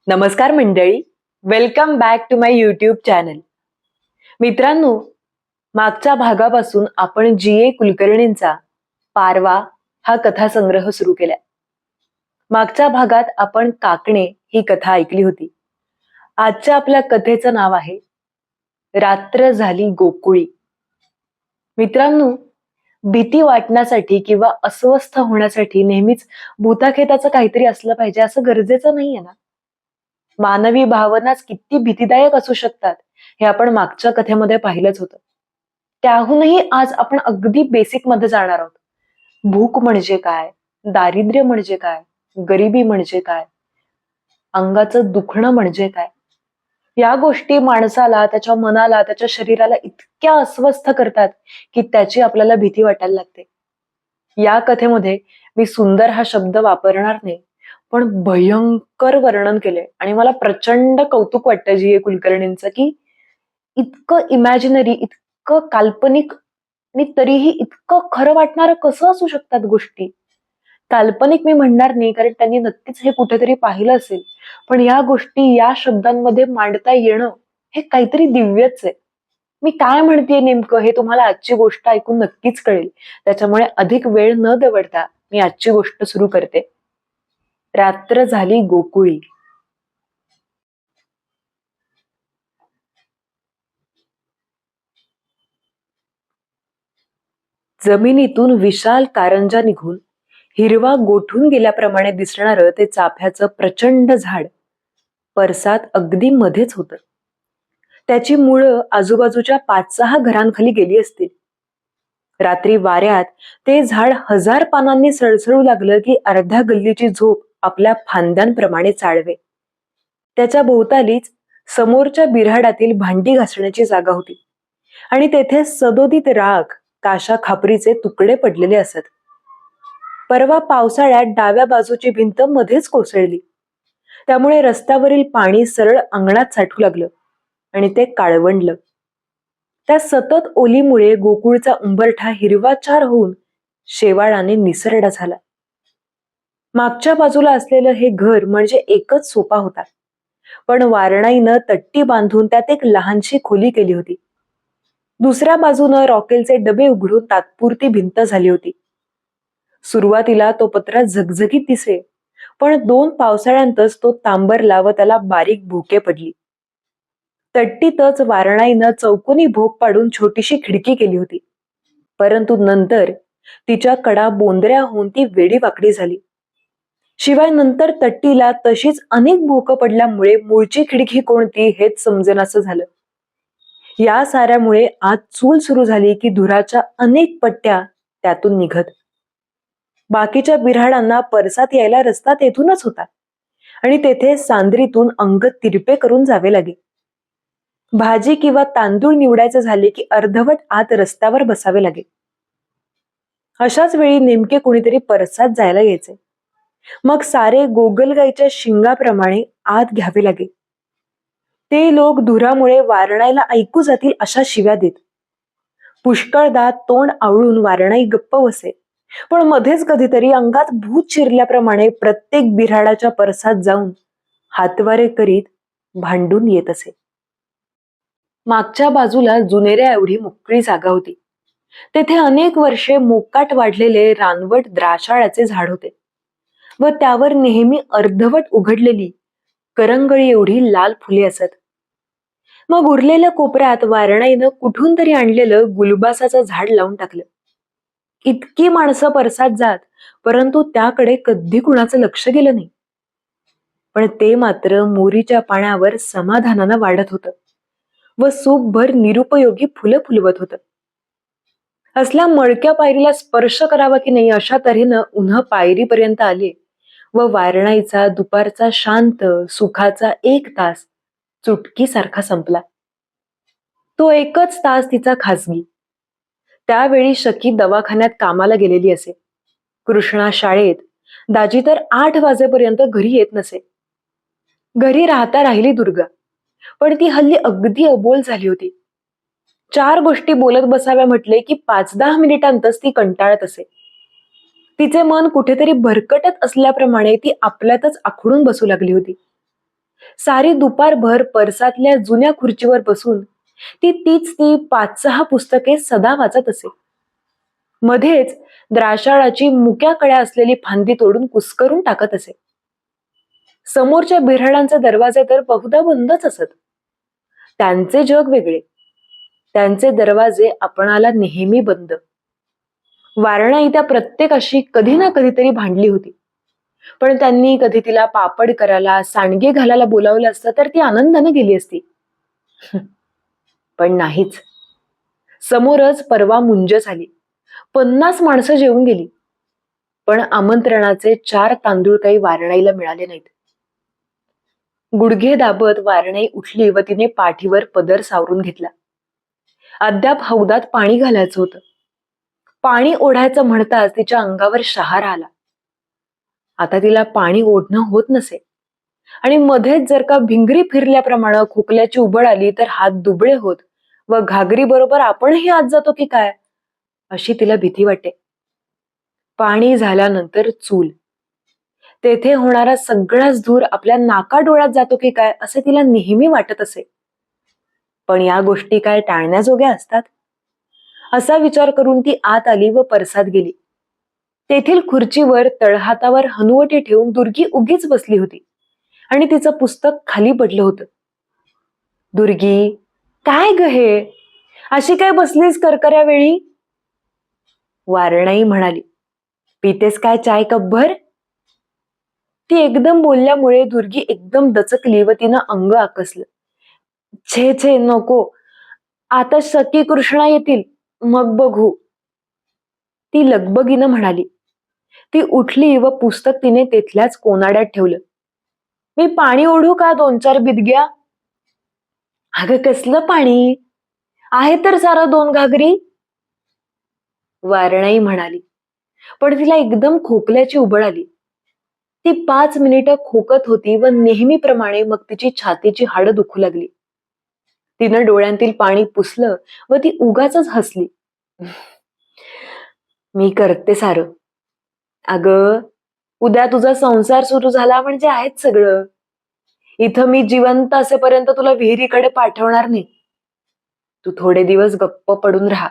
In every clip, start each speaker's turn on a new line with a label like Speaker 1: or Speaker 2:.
Speaker 1: नमस्कार मंडळी, welcome back to my YouTube channel. मित्रांनो, मागच्या भागापासून आपण जी.ए. कुलकर्णींचा पारवा हा कथासंग्रह सुरू केलाय. मागच्या भागात आपण काकणे ही कथा ऐकली होती. आजच्या आपल्या कथेचं नाव आहे रात्र झाली गोकुळी. मित्रांनो, भीती वाटण्यासाठी किंवा अस्वस्थ होण्यासाठी नेहमीच भूताखेताचं काहीतरी असलं पाहिजे असं गरजेचं नाहीये ना. मानवी भावनाच किती भीतीदायक असू शकतात हे आपण मागच्या कथेमध्ये पाहिलंच होतं. त्याहूनही आज आपण अगदी बेसिक मध्ये जाणार आहोत. भूक म्हणजे काय, दारिद्र्य म्हणजे काय, गरिबी म्हणजे काय, अंगाचं दुखणं म्हणजे काय. या गोष्टी माणसाला, त्याच्या मनाला, त्याच्या शरीराला इतक्या अस्वस्थ करतात की त्याची आपल्याला भीती वाटायला लागते. या कथेमध्ये मी सुंदर हा शब्द वापरणार नाही, पण भयंकर वर्णन केले आणि मला प्रचंड कौतुक वाटतं जी.ए. कुलकर्णींचं की इतकं इमॅजिनरी, इतकं काल्पनिक आणि तरीही इतकं खरं वाटणारं कसं असू शकतात गोष्टी. काल्पनिक मी म्हणणार नाही, कारण त्यांनी नक्कीच हे कुठेतरी पाहिलं असेल, पण या गोष्टी या शब्दांमध्ये मांडता येणं हे काहीतरी दिव्यच आहे. मी काय म्हणतेय नेमकं हे तुम्हाला आजची गोष्ट ऐकून नक्कीच कळेल. त्याच्यामुळे अधिक वेळ न दवडता मी आजची गोष्ट सुरू करते. रात्र झाली गोकुळी. जमिनीतून विशाल कारंजा निघून हिरवा गोठून गेल्याप्रमाणे दिसणारं ते चाफ्याचं प्रचंड झाड परसात अगदी मध्येच होतं. त्याची मुळं आजूबाजूच्या 5-6 घरांखाली गेली असतील. रात्री वाऱ्यात ते झाड 1000 पानांनी सळसळू लागलं की अर्ध्या गल्लीची झोप आपल्या फांद्यांप्रमाणे चाळवे. त्याच्या भोवतालीच समोरच्या बिऱ्हाडातील भांडी घासण्याची जागा होती आणि तेथे सदोदित राख, काशा खापरीचे तुकडे पडलेले असत. परवा पावसाळ्यात डाव्या बाजूची भिंत मध्येच कोसळली. त्यामुळे रस्त्यावरील पाणी सरळ अंगणात साठू लागलं आणि ते काळवंडलं. त्या सतत ओलीमुळे गोकुळचा उंबरठा हिरवाचार होऊन शेवाळाने निसरडा झाला. मागच्या बाजूला असलेलं हे घर म्हणजे एकच सोपा होता, पण वारणाईनं तट्टी बांधून त्यात एक लहानशी खोली केली होती. दुसऱ्या बाजूनं रॉकेलचे डबे उघडून तात्पुरती भिंत झाली होती. सुरुवातीला तो पत्रा झगझगीत दिसे, पण 2 पावसाळ्यांतच तो तांबरला व त्याला बारीक भोके पडली. तट्टीतच वारणाईनं चौकोनी भोक पाडून छोटीशी खिडकी केली होती, परंतु नंतर तिच्या कडा बोंदऱ्या होऊन ती वेडीवाकडी झाली. शिवाय नंतर तट्टीला तशीच अनेक भोकं पडल्यामुळे मूळची खिडकी कोणती हेच समजेनासं झालं. या साऱ्यामुळे आज चूल सुरू झाली की धुराच्या अनेक पट्ट्या त्यातून निघत. बाकीच्या बिऱ्हाडांना परसात यायला रस्ता तेथूनच होता आणि तेथे सांद्रीतून अंग तिरपे करून जावे लागे. भाजी किंवा तांदूळ निवडायचे झाले की अर्धवट आत रस्त्यावर बसावे लागे. अशाच वेळी नेमके कुणीतरी परसात जायला यायचे. मग सारे गोगलगाईच्या शिंगाप्रमाणे आत घ्यावे लागे. ते लोक धुरामुळे वारणायला ऐकू जातील अशा शिव्या देत. पुष्कळदा तोंड आवळून वारणाई गप्प बसे, पण मध्येच कधीतरी अंगात भूत शिरल्याप्रमाणे प्रत्येक बिऱ्हाडाच्या परसात जाऊन हातवारे करीत भांडून येत असे. मागच्या बाजूला जुनेऱ्या एवढी मोकळी जागा होती. तेथे अनेक वर्षे मोकाट वाढलेले रानवट द्राक्षाळ्याचे झाड होते व त्यावर नेहमी अर्धवट उघडलेली करंगळी एवढी लाल फुले असत. मग उरलेल्या कोपऱ्यात वारणाईनं कुठून तरी आणलेलं गुलबासाचं झाड लावून टाकलं. इतकी माणसं परसात जात, परंतु त्याकडे कधी कुणाचं लक्ष गेलं नाही. पण ते मात्र मोरीच्या पाण्यावर समाधानानं वाढत होतं व सूपभर निरुपयोगी फुलं फुलवत होतं. असल्या मळक्या पायरीला स्पर्श करावा की नाही अशा तऱ्हेनं उन्ह पायरीपर्यंत आले व वारणाईचा दुपारचा शांत सुखाचा 1 तास चुटकीसारखा संपला. तो एकच तास तिचा खासगी. त्यावेळी शकी दवाखान्यात कामाला गेलेली असे. कृष्णा शाळेत, दाजी तर 8 वाजेपर्यंत घरी येत नसे. घरी राहता राहिली दुर्गा, पण ती हल्ली अगदी अबोल झाली होती. 4 गोष्टी बोलत बसाव्या म्हटले की 5-10 मिनिटांतच ती कंटाळत असे. तिचे मन कुठेतरी भरकटत असल्याप्रमाणे ती आपल्यातच आखडून बसू लागली होती. सारी दुपारभर परसातल्या जुन्या खुर्चीवर बसून ती 5-6 पुस्तके सदा वाचत असे. मध्येच द्राक्षाळाची मुक्या कळ्या असलेली फांदी तोडून कुस्करून टाकत असे. समोरच्या बिऱ्हाडांचे दरवाजे तर बहुधा बंदच असत. त्यांचे जग वेगळे, त्यांचे दरवाजे आपणाला नेहमी बंद. वारणाई त्या प्रत्येकाशी कधी ना कधीतरी भांडली होती, पण त्यांनी कधी तिला पापड करायला, सांडगे घालायला बोलावलं असतं तर ती आनंदाने गेली असती. पण नाहीच. समोरच परवा मुंज झाली. 50 माणसं जेवून गेली, पण आमंत्रणाचे 4 तांदूळ काही वारणाईला मिळाले नाहीत. गुडघे दाबत वारणाई उठली व तिने पाठीवर पदर सावरून घेतला. अद्याप हौदात पाणी घालायचं होतं. पाणी ओढायचं म्हणताच तिच्या अंगावर शहारा आला. आता तिला पाणी ओढणं होत नसे आणि मध्येच जर का भिंगरी फिरल्याप्रमाणे खोकल्याची उबळ आली तर हात दुबळे होत व घागरी बरोबर आपणही आत जातो की काय, अशी तिला भीती वाटते. पाणी झाल्यानंतर चूल. तेथे होणारा सगळाच धूर आपल्या नाकाडोळ्यात जातो की काय असे तिला नेहमी वाटत असे. पण या गोष्टी काय टाळण्याजोग्या असतात? असा विचार करून ती आत आली व परसात गेली. तेथील खुर्चीवर तळहातावर हनुवटी ठेवून दुर्गी उगीच बसली होती आणि तिचं पुस्तक खाली पडलं होतं. दुर्गी, काय ग हे? अशी काय बसलीस करकऱ्या वेळी? वारणाई म्हणाली. पितेस काय चाय कपभर? ती एकदम बोलल्यामुळे दुर्गी एकदम दचकली व तिनं अंग आकसलं. छे छे नको, आता सखी कृष्णा येतील, मग बघू, ती लगबगीनं म्हणाली. ती उठली व पुस्तक तिने तेथल्याच कोनाड्यात ठेवलं. मी पाणी ओढू का 2-4 बिदग्या? अगं कसलं पाणी? आहे तर सारं 2 घागरी, वारणाई म्हणाली. पण तिला एकदम खोकल्याची उबळ आली. ती 5 मिनिटं खोकत होती व नेहमीप्रमाणे मग तिची छातीची हाडं दुखू लागली. तिनं डोळ्यांतील पाणी पुसलं व ती उगाचच हसली. मी करते सारं. अगं, उद्या तुझा संसार सुरू झाला म्हणजे आहेच सगळं. इथं मी जिवंत असेपर्यंत तुला विहिरीकडे पाठवणार नाही. तू थोडे दिवस गप्प पडून राहा.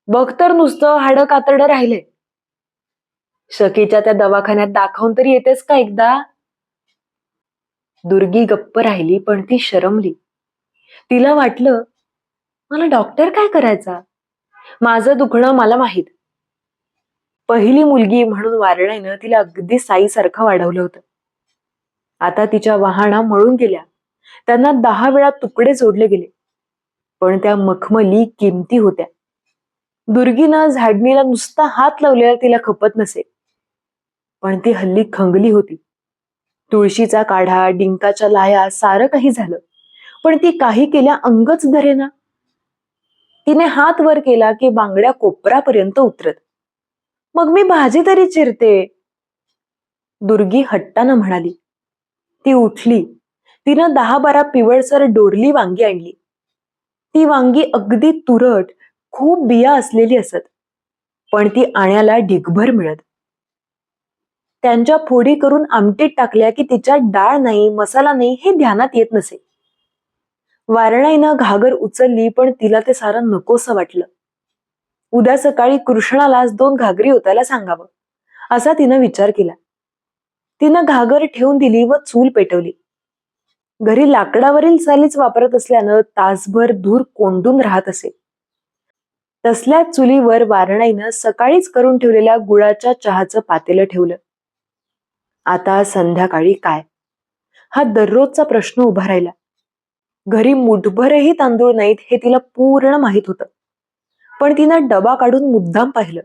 Speaker 1: बघ तर नुसतं हाडं कातरडं राहिले. शकीच्या त्या दवाखान्यात दाखवून तरी येतेस का एकदा? दुर्गी गप्प राहिली पण ती शरमली. तिला वाटलं, मला डॉक्टर काय करायचा? माझं दुखणं मला माहीत. पहिली मुलगी म्हणून वारणाईनं तिला अगदी साईसारखं वाढवलं होतं. आता तिच्या वहाणा मळून गेल्या. त्यांना 10 वेळा तुकडे जोडले गेले. पण त्या मखमली किमती होत्या. दुर्गीनं झाडणीला नुसता हात लावलेला तिला खपत नसे. पण ती हल्ली खंगली होती. तुळशीचा काढा, डिंकाच्या लाया सारं काही झालं, पण ती काही केल्या अंगच धरेना. तिने हात वर केला की बांगड्या कोपरापर्यंत उतरत. मग मी भाजी तरी चिरते, दुर्गी हट्टानं म्हणाली. ती उठली. तिनं 10-12 पिवळसर डोरली वांगी आणली. ती वांगी अगदी तुरट, खूप बिया असलेली असत, पण ती आण्याला ढिगभर मिळत. त्यांच्या फोडी करून आमटीत टाकल्या की तिच्यात डाळ नाही, मसाला नाही हे ध्यानात येत नसे. वारणाईनं घागर उचलली पण तिला ते सारं नकोसं वाटलं. उद्या सकाळी कृष्णालाच 2 घागरी ओतायला सांगावं, असा तिनं विचार केला. तिनं घागर ठेवून दिली व चूल पेटवली. घरी लाकडावरील सालीच वापरत असल्यानं तासभर धूर कोंडून राहत असे. तसल्याच चुलीवर वारणाईनं सकाळीच करून ठेवलेल्या गुळाच्या चहाचं पातेलं ठेवलं. आता संध्याकाळी काय, हा दररोजचा प्रश्न उभा राहिला. घरी मुठभरही तांदूळ नाहीत हे तिला पूर्ण माहित होतं, पण तिनं डबा काढून मुद्दाम पाहिलं.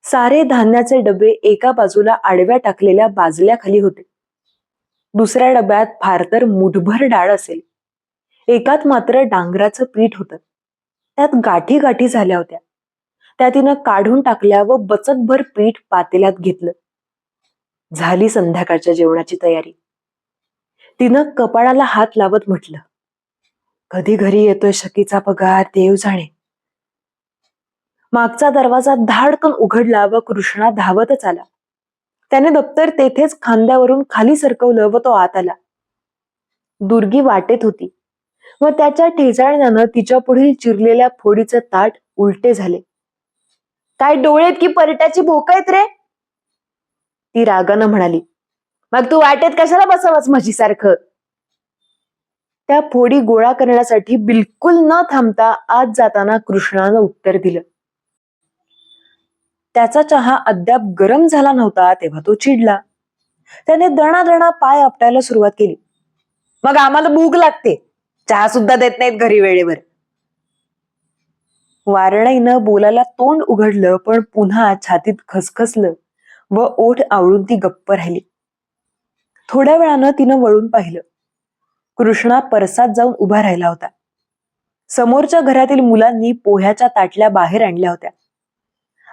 Speaker 1: सारे धान्याचे डबे एका बाजूला आडव्या टाकलेल्या बाजल्याखाली होते. दुसऱ्या डब्यात फार तर मुठभर डाळ असेल. एकात मात्र डांगराचं पीठ होतं. त्यात गाठी गाठी झाल्या होत्या. त्या तिनं काढून टाकल्या व बचतभर पीठ पातेल्यात घेतलं. झाली संध्याकाळच्या जेवणाची तयारी. तिनं कपाळाला हात लावत म्हटलं, कधी घरी येतोय शकीचा पगार देव जाणे. मागचा दरवाजा धाडकन उघडला व कृष्णा धावतच आला. त्याने दप्तर तेथेच खांद्यावरून खाली सरकवलं व तो आत आला. दुर्गी वाटेत होती व त्याच्या ठेचाळण्यानं तिच्या पुढील चिरलेल्या फोडीचं ताट उलटे झाले. काय डोळेत की परट्याची भोक आहेत रे? ती रागानं म्हणाली. मग तू वाटेत कशाला बसावंस म्हशीसारखं? त्या फोडी गोळा करण्यासाठी बिलकुल न थांबता आत जाताना कृष्णानं उत्तर दिलं. त्याचा चहा अद्याप गरम झाला नव्हता तेव्हा तो चिडला. त्याने दणादणा पाय आपटायला सुरुवात केली. मग आम्हाला भूक लागते, चहा सुद्धा देत नाहीत घरी वेळेवर. वारणाईनं बोलायला तोंड उघडलं पण पुन्हा छातीत खसखसलं व ओठ आवळून ती गप्प राहिली. थोड्या वेळानं तिनं वळून पाहिलं. कृष्णा परसात जाऊन उभा राहिला होता. समोरच्या घरातील मुलांनी पोह्याच्या ताटल्या बाहेर आणल्या होत्या.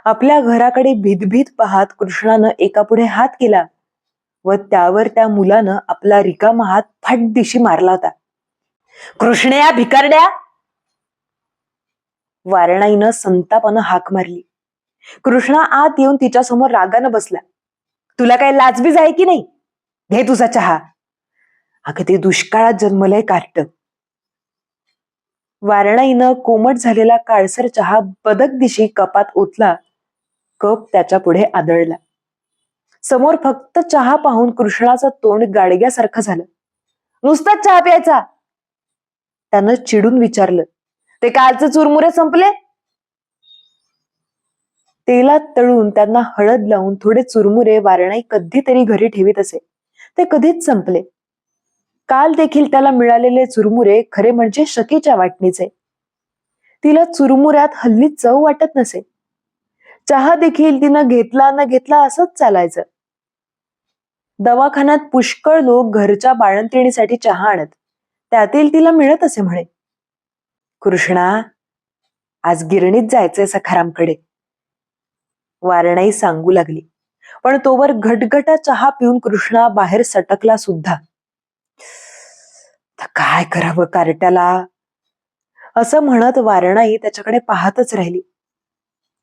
Speaker 1: आपल्या घराकडे भीतभीत पाहत कृष्णानं एकापुढे हात केला व त्यावर त्या मुलानं आपला रिकामा हात फटदिशी मारला होता. कृष्णया भिकारड्या! वारणाईनं संतापानं हाक मारली. कृष्णा आत येऊन तिच्या समोर रागानं बसला. तुला काय लाजबीज आहे की नाही? घे तुझा चहा. अगं ते दुष्काळात जन्मलंय कार्ट. वारणाईनं कोमट झालेला काळसर चहा बदक दिशी कपात ओतला. कप त्याच्या पुढे आदळला. समोर फक्त चहा पाहून कृष्णाचं तोंड गाडग्यासारखं झालं. नुसताच चहा प्यायचा? त्यानं चिडून विचारलं. ते कालचे चुरमुरे संपले? तेलात तळून त्यांना हळद लावून थोडे चुरमुरे वारणाई कधीतरी घरी ठेवीत असे. ते कधीच संपले. काल देखील त्याला मिळालेले चुरमुरे खरे म्हणजे शकीच्या वाटणीचे. तिला चुरमुऱ्यात हल्ली चव वाटत नसे. चहा देखील तिनं घेतला न घेतला असंच चालायचं. दवाखान्यात पुष्कळ लोक घरच्या बाळंतिणीसाठी चहा आणत. त्यातील तिला मिळत असे म्हणे. कृष्णा, आज गिरणीत जायचंय सखारामकडे, वारणाई सांगू लागली. पण तोवर घटघटा चहा पिऊन कृष्णा बाहेर सटकला सुद्धा. काय करावं कार्ट्याला, असं म्हणत वारणाई त्याच्याकडे पाहतच राहिली.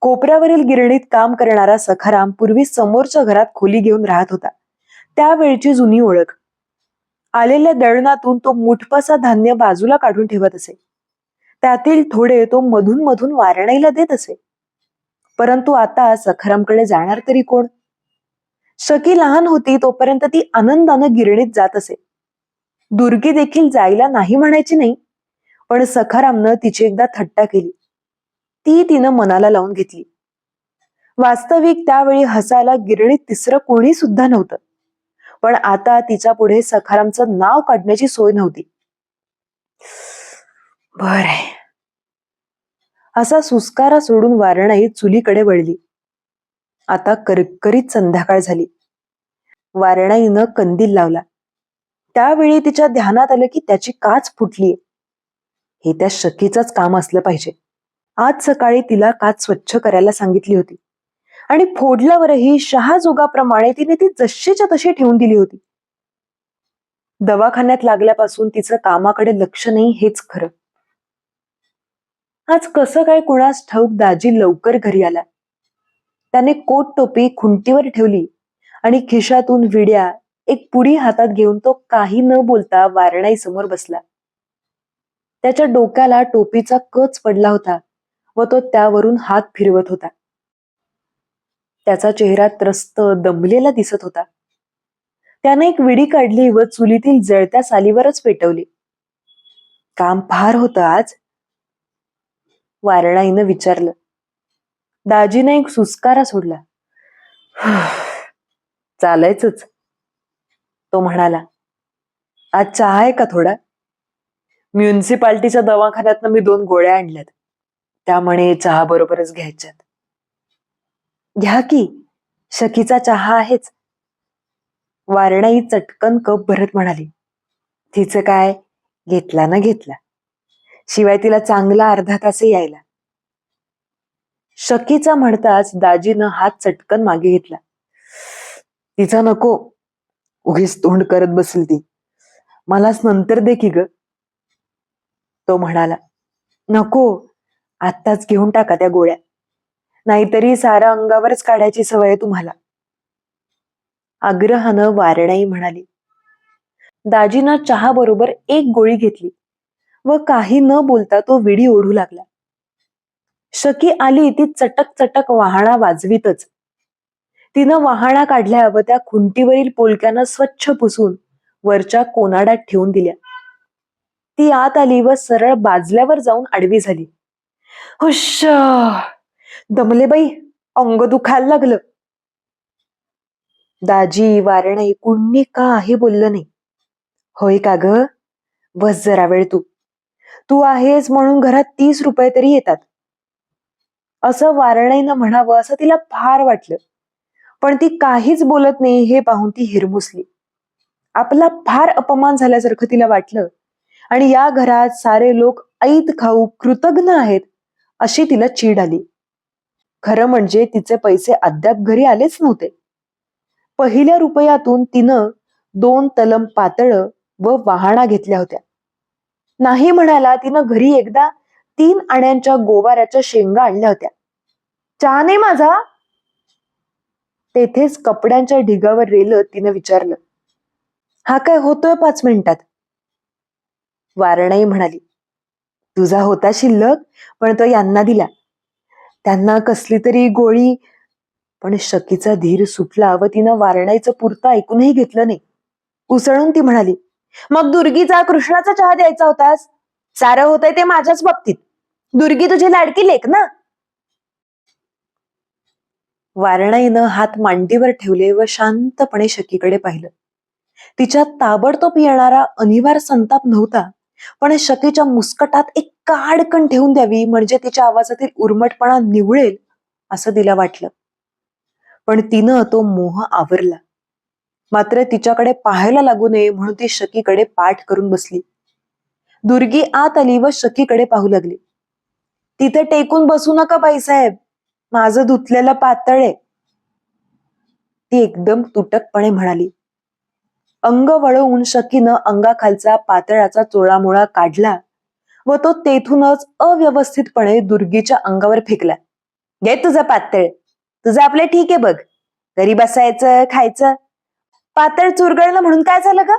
Speaker 1: कोपऱ्यावरील गिरणीत काम करणारा सखाराम पूर्वी समोरच्या घरात खोली घेऊन राहत होता. त्यावेळची जुनी ओळख. आलेल्या दळणातून तो मुठपासा धान्य बाजूला काढून ठेवत असे. त्यातील थोडे तो मधून मधून वारणाईला देत असे. परंतु आता सखारामकडे जाणार तरी कोण? शकी लहान होती तोपर्यंत ती आनंदानं गिरणीत जात असे. दुर्गी देखील जायला नाही म्हणायची नाही, पण सखारामनं तिची एकदा थट्टा केली. ती तिनं मनाला लावून घेतली. वास्तविक त्यावेळी हसायला गिरणीत तिसरं कोणी सुद्धा नव्हतं. पण आता तिच्या पुढे सखारामचं नाव काढण्याची सोय नव्हती. बरं, असा सुस्कारा सोडून वारणाई चुलीकडे वळली. आता करकरीत संध्याकाळ झाली. वारणाईनं कंदील लावला. त्यावेळी तिच्या ध्यानात आलं की त्याची काच फुटलीये. हे त्या शकीचंच काम असलं पाहिजे. आज सकाळी तिला काच स्वच्छ करायला सांगितली होती आणि फोडल्यावरही शहाजोगाप्रमाणे तिने ती जशीच्या तशी ठेवून दिली होती. दवाखान्यात लागल्यापासून तिचं कामाकडे लक्ष नाही हेच खरं. आज कसं काय कुणास ठाऊक दाजी लवकर घरी आला. त्याने कोट टोपी खुंटीवर ठेवली आणि खिशातून विड्या एक पुडी हातात घेऊन तो काही न बोलता वारणाई समोर बसला. त्याच्या डोक्याला टोपीचा कच पडला होता व तो त्यावरून हात फिरवत होता. त्याचा चेहरा त्रस्त दमलेला दिसत होता. त्याने एक विडी काढली व चुलीतील जळत्या सालीवरच पेटवली. काम फार होतं आज? वारणाईनं विचारलं. दाजीने एक सुस्कारा सोडला. चालायचंच, तो म्हणाला. आज चहा आहे का थोडा? म्युन्सिपाल्टीच्या दवाखान्यातनं मी 2 गोळ्या आणल्यात, त्यामुळे चहा बरोबरच घ्यायच्यात. घ्या की, शकीचा चहा आहेच. वारणाई चटकन कप भरत म्हणाली. तिचं काय, घेतला ना घेतला, शिवाय तिला चांगला अर्धा तास यायला. शकीचा म्हणताच दाजीनं हात चटकन मागे घेतला. तिचा नको, उगीच तोंड करत बसेल ती, मलाच नंतर दे की ग, तो म्हणाला. नको, आत्ताच घेऊन टाका त्या गोळ्या, नाहीतरी सारा अंगावरच काढायची सवय तुम्हाला, आग्रहानं वारणाई म्हणाली. दाजीनं चहा बरोबर एक गोळी घेतली व काही न बोलता तो विडी ओढू लागला. शकी आली ती चटक चटक वाहाणा वाजवीतच. तिनं वाहाणा काढल्या व त्या खुंटीवरील पोलक्यानं स्वच्छ पुसून वरच्या कोनाडात ठेवून दिल्या. ती आत आली व सरळ बाजल्यावर जाऊन आडवी झाली. हुश्श, दमले बाई, अंग दुखायला लागलं. दाजी, वारणे कुणी काही बोललं नाही. होय का ग, बस जरा वेळ तू. तू आहेस म्हणून घरात 30 रुपये तरी येतात. असं वारणेनं म्हणावं असं तिला फार वाटलं, पण ती काहीच बोलत नाही हे पाहून ती हिरमुसली. आपला फार अपमान झाल्यासारखं तिला वाटलं आणि या घरात सारे लोक ऐत खाऊ कृतज्ञ आहेत अशी तिला चीड आली. खरं म्हणजे तिचे पैसे अद्याप घरी आलेच नव्हते. पहिल्या रुपयातून तिनं 2 तलम पातळ व वाहाणा घेतल्या होत्या. नाही म्हणायला तिनं घरी एकदा 3 आण्यांच्या गोवाऱ्याच्या शेंगा आणल्या होत्या. चहा नाही माझा? तेथेच कपड्यांच्या ढिगावर रेलत तिनं विचारलं. हा काय होतोय 5 मिनिटात? वारणाई म्हणाली, तुझा होता शिल्लक पण तो यांना दिला. त्यांना कसली तरी गोळी. पण शकीचा धीर सुटला व तिनं वारणाईचं पुरतं ऐकूनही घेतलं नाही. उसळून ती म्हणाली, मग दुर्गीचा कृष्णाचा चहा द्यायचा होतास. सारं होतंय ते माझ्याच बाबतीत. दुर्गी तुझी लाडकी लेक ना. वारणाईनं हात मांडीवर ठेवले व शांतपणे शकीकडे पाहिलं. तिच्यात ताबडतोब येणारा अनिवार्य संताप नव्हता, पण शकीच्या मुस्कटात एक काडकण ठेवून द्यावी म्हणजे तिच्या आवाजातील उर्मटपणा निवळेल असं तिला वाटलं. पण तिनं तो मोह आवरला. मात्र तिच्याकडे पाहायला लागू नये म्हणून ती शकीकडे पाठ करून बसली. दुर्गी आत आली व शकीकडे पाहू लागली. तिथे टेकून बसू नका बाईसाहेब, माझं धुतलेलं पातळ आहे. ती एकदम तुटकपणे म्हणाली. अंग वळवून शकीनं अंगाखालचा पातळाचा चोळामोळा काढला व तो तेथूनच अव्यवस्थितपणे दुर्गीच्या अंगावर फेकला. घे तुझं पातळ, तुझं आपलं ठीक आहे बघ. घरी बसायचं, खायचं. पातळ चुरगळलं म्हणून काय झालं ग?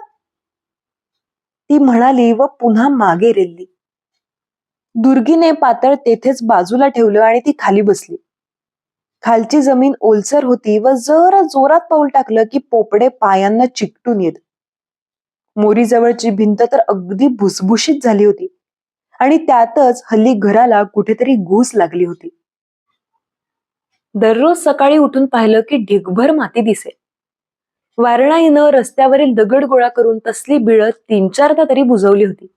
Speaker 1: ती म्हणाली व पुन्हा मागे रेलली. दुर्गीने पातळ तेथेच बाजूला ठेवलं आणि ती खाली बसली. खालची जमीन ओलसर होती व जरा जोरात पाऊल टाकलं की पोपडे पायांना चिकटून येत. मोरीजवळची भिंत तर अगदी भुसभुशीत झाली होती आणि त्यातच हल्ली घराला कुठेतरी घूस लागली होती. दररोज सकाळी उठून पाहिलं की ढिगभर माती दिसे. वारणाईनं रस्त्यावरील दगड गोळा करून तसली बिळत 3-4दा तरी बुजवली होती,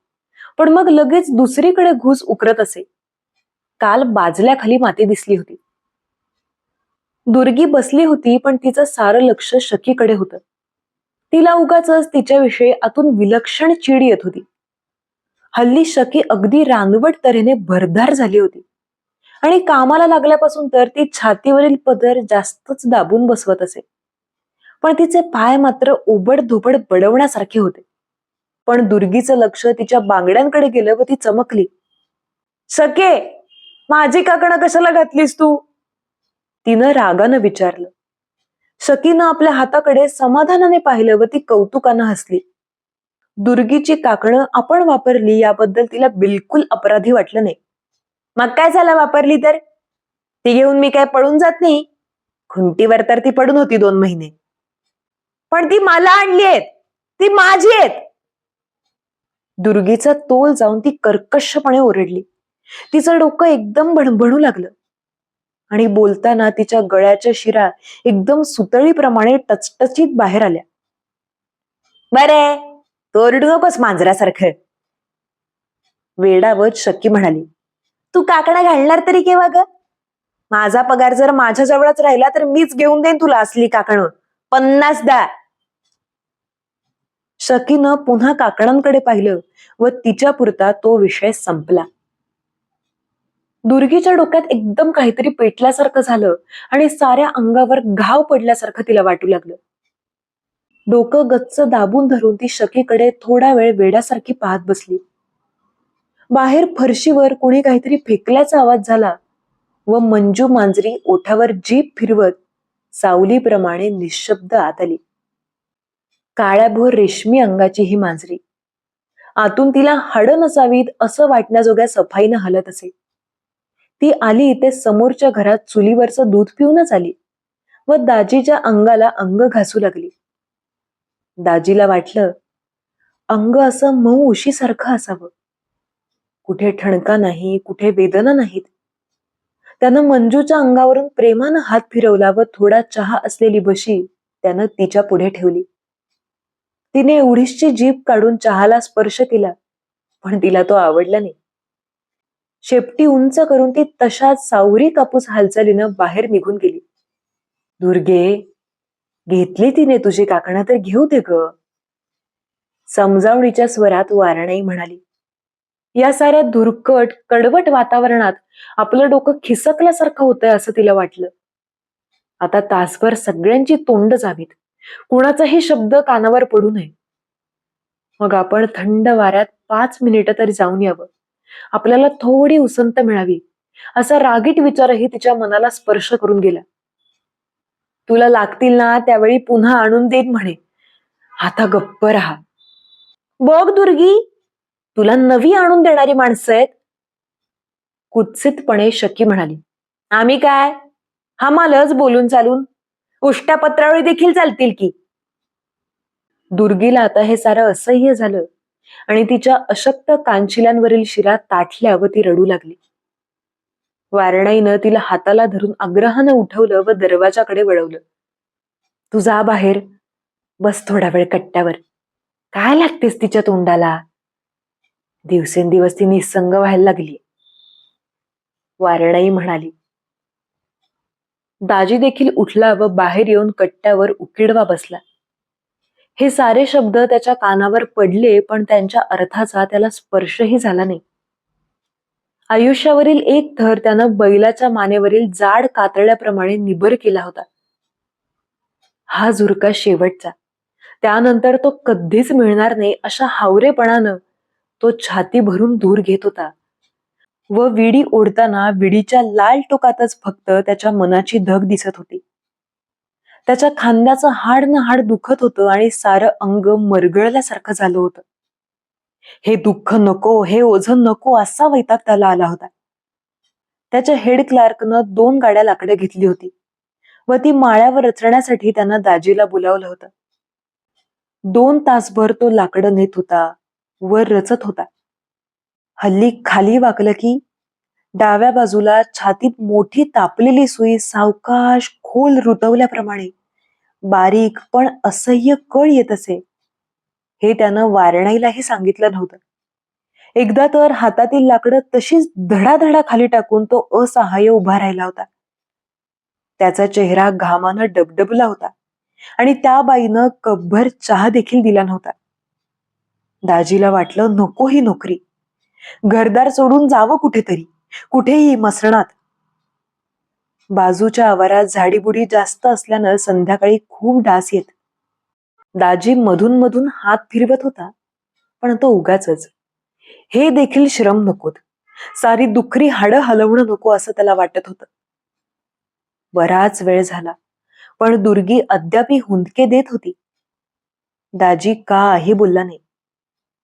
Speaker 1: पण मग लगेच दुसरीकडे घूस उकरत असे. काल बाजल्याखाली माती दिसली होती. दुर्गी बसली होती पण तिचं सारं लक्ष शकीकडे होतं. तिला उगाचच तिच्याविषयी आतून विलक्षण चीड येत होती. हल्ली शकी अगदी रानवट तऱ्हेने भरधार झाली होती आणि कामाला लागल्यापासून तर ती छातीवरील पदर जास्तच दाबून बसवत असे. पण तिचे पाय मात्र ओबडधोबड बडवण्यासारखे होते. पण दुर्गीचं लक्ष तिच्या बांगड्यांकडे गेलं व ती चमकली. सखे, माझी काकणं कशाला घातलीस तू? तिनं रागानं विचारलं. शकीनं आपल्या हाताकडे समाधानाने पाहिलं व ती कौतुकानं हसली. दुर्गीची काकणं आपण वापरली याबद्दल तिला बिलकुल अपराधी वाटलं नाही. मग काय झालं वापरली तर? ती घेऊन मी काय पळून जात नाही. खुंटीवर तर ती पडून होती 2 महिने. पण ती मला आणली आहेत, ती माझी आहेत. दुर्गीचा तोल जाऊन ती कर्कशपणे ओरडली. तिचं डोकं एकदम भणभणू लागलं आणि बोलताना तिच्या गळ्याच्या शिरा एकदम सुतळीप्रमाणे टचटचीत बाहेर आल्या. बरे, तू ओरडू नकोस मांजरासारखं. वेडावत शकी म्हणाली. तू काकडा घालणार तरी केव्हा ग? माझा पगार जर माझ्या जवळच राहिला तर मीच घेऊन देईन तुला असली काकणं. 50दा. शकीनं पुन्हा काकणांकडे पाहिलं व तिच्या पुरता तो विषय संपला. दुर्गीच्या डोक्यात एकदम काहीतरी पेटल्यासारखं झालं आणि साऱ्या अंगावर घाव पडल्यासारखं तिला वाटू लागलं. डोकं गच्च दाबून धरून ती शकीकडे थोडा वेळ वेड्यासारखी पाहत बसली. बाहेर फरशीवर कोणी काहीतरी फेकल्याचा आवाज झाला व मंजू मांजरी ओठावर जीभ फिरवत सावलीप्रमाणे निशब्द आत आली. काळ्याभोर रेशमी अंगाची ही मांजरी आतून तिला हाडं नसावीत असं वाटण्याजोग्या सफाईनं हलत असे. ती आली ते समोरच्या घरात चुलीवरचं दूध पिऊनच आली व दाजीच्या अंगाला अंग घासू लागली. दाजीला वाटलं अंग असं मऊ उशीसारखं असावं. कुठे ठणका नाही, कुठे वेदना नाहीत. त्यानं मंजूच्या अंगावरून प्रेमानं हात फिरवला व थोडा चहा असलेली बशी त्यानं तिच्या पुढे ठेवली. तिने एवढीशी जीभ काढून चहाला स्पर्श केला, पण तिला तो आवडला नाही. शेपटी उंच करून ती तशाच सावरी कापूस हालचालीनं बाहेर निघून गेली. दुर्गे, घेतली तिने तुझी काकणं तर घेऊ दे ग. समजावणीच्या स्वरात वारणाई म्हणाली. या साऱ्या धुरकट कडवट वातावरणात आपलं डोकं खिसकल्यासारखं होतंय असं तिला वाटलं. आता तासभर सगळ्यांची तोंड जावीत, कुणाचाही शब्द कानावर पडू नये. मग आपण थंड वाऱ्यात 5 मिनिटं तरी जाऊन यावं, आपल्याला थोडी उसंत मिळावी असा रागीट विचारही तिच्या मनाला स्पर्श करून गेला. तुला लागतील ना त्यावेळी पुन्हा आणून देईन म्हणे. आता गप्प राहा. बघ दुर्गी, तुला नवी आणून देणारी माणसं आहेत. कुत्सितपणे शकी म्हणाली. आम्ही काय हा मालच बोलून चालून, उष्ट्या पत्रावळी देखील चालतील की. दुर्गीला आता हे सारं असह्य झालं आणि तिच्या अशक्त कानशिलांवरील शिरा ताठल्या व ती रडू लागली. वारणाईनं तिला हाताला धरून आग्रहानं उठवलं व दरवाजाकडे वळवलं. तू जा बाहेर, बस थोडा वेळ कट्ट्यावर. काय लागतेस तिच्या तोंडाला? दिवसेंदिवस ती निसंग व्हायला लागली. वारणाई म्हणाली. दाजी देखील उठला व बाहेर येऊन कट्ट्यावर उकिडवा बसला. हे सारे शब्द त्याच्या कानावर पडले, पण त्यांच्या अर्थाचा त्याला स्पर्शही झाला नाही. आयुष्यावरील एक थर त्यानं बैलाच्या मानेवरील जाड कातळ्याप्रमाणे निबर केला होता. हा झुरका शेवटचा, त्यानंतर तो कधीच मिळणार नाही अशा हावरेपणानं तो छाती भरून दूर घेत होता व विडी ओढताना विडीच्या लाल टोकातच फक्त त्याच्या मनाची धग दिसत होती. त्याच्या खांद्याचं हाड न हाड दुखत होतं आणि सारं अंग मरगळल्यासारखं झालं होतं. हे दुःख नको, हे ओझं नको असा वैताग त्याला आला होता. त्याच्या हेड क्लार्कनं 2 गाड्या लाकडं घेतली होती व ती माळ्यावर रचण्यासाठी त्यांना दाजीला बोलावलं होतं. 2 तासभर तो लाकडं नेत होता, वर रचत होता. हल्ली खाली वाकलं की डाव्या बाजूला छातीत मोठी तापलेली सुई सावकाश खोल रुतवल्याप्रमाणे बारीक पण असह्य कळ येत असे. हे त्यानं वारणाईलाही सांगितलं नव्हतं. एकदा तर हातातील लाकडं तशीच धडाधडा खाली टाकून तो असहाय्य उभा राहिला होता. त्याचा चेहरा घामानं डबडबला होता आणि त्या बाईनं कपभर चहा देखील दिला नव्हता. दाजीला वाटलं नको ही नोकरी, घरदार सोडून जावं कुठेतरी, कुठेही मसणात. बाजूच्या आवारात झाडीबुडी जास्त असल्यानं संध्याकाळी खूप डास येत. दाजी मधून मधून हात फिरवत होता, पण तो उगाचच. हे देखील श्रम नकोत, सारी दुखरी हाडं हलवणं नको असं त्याला वाटत होतं. बराच वेळ झाला, पण दुर्गी अद्यापही हुंदके देत होती. दाजी काही बोलला नाही.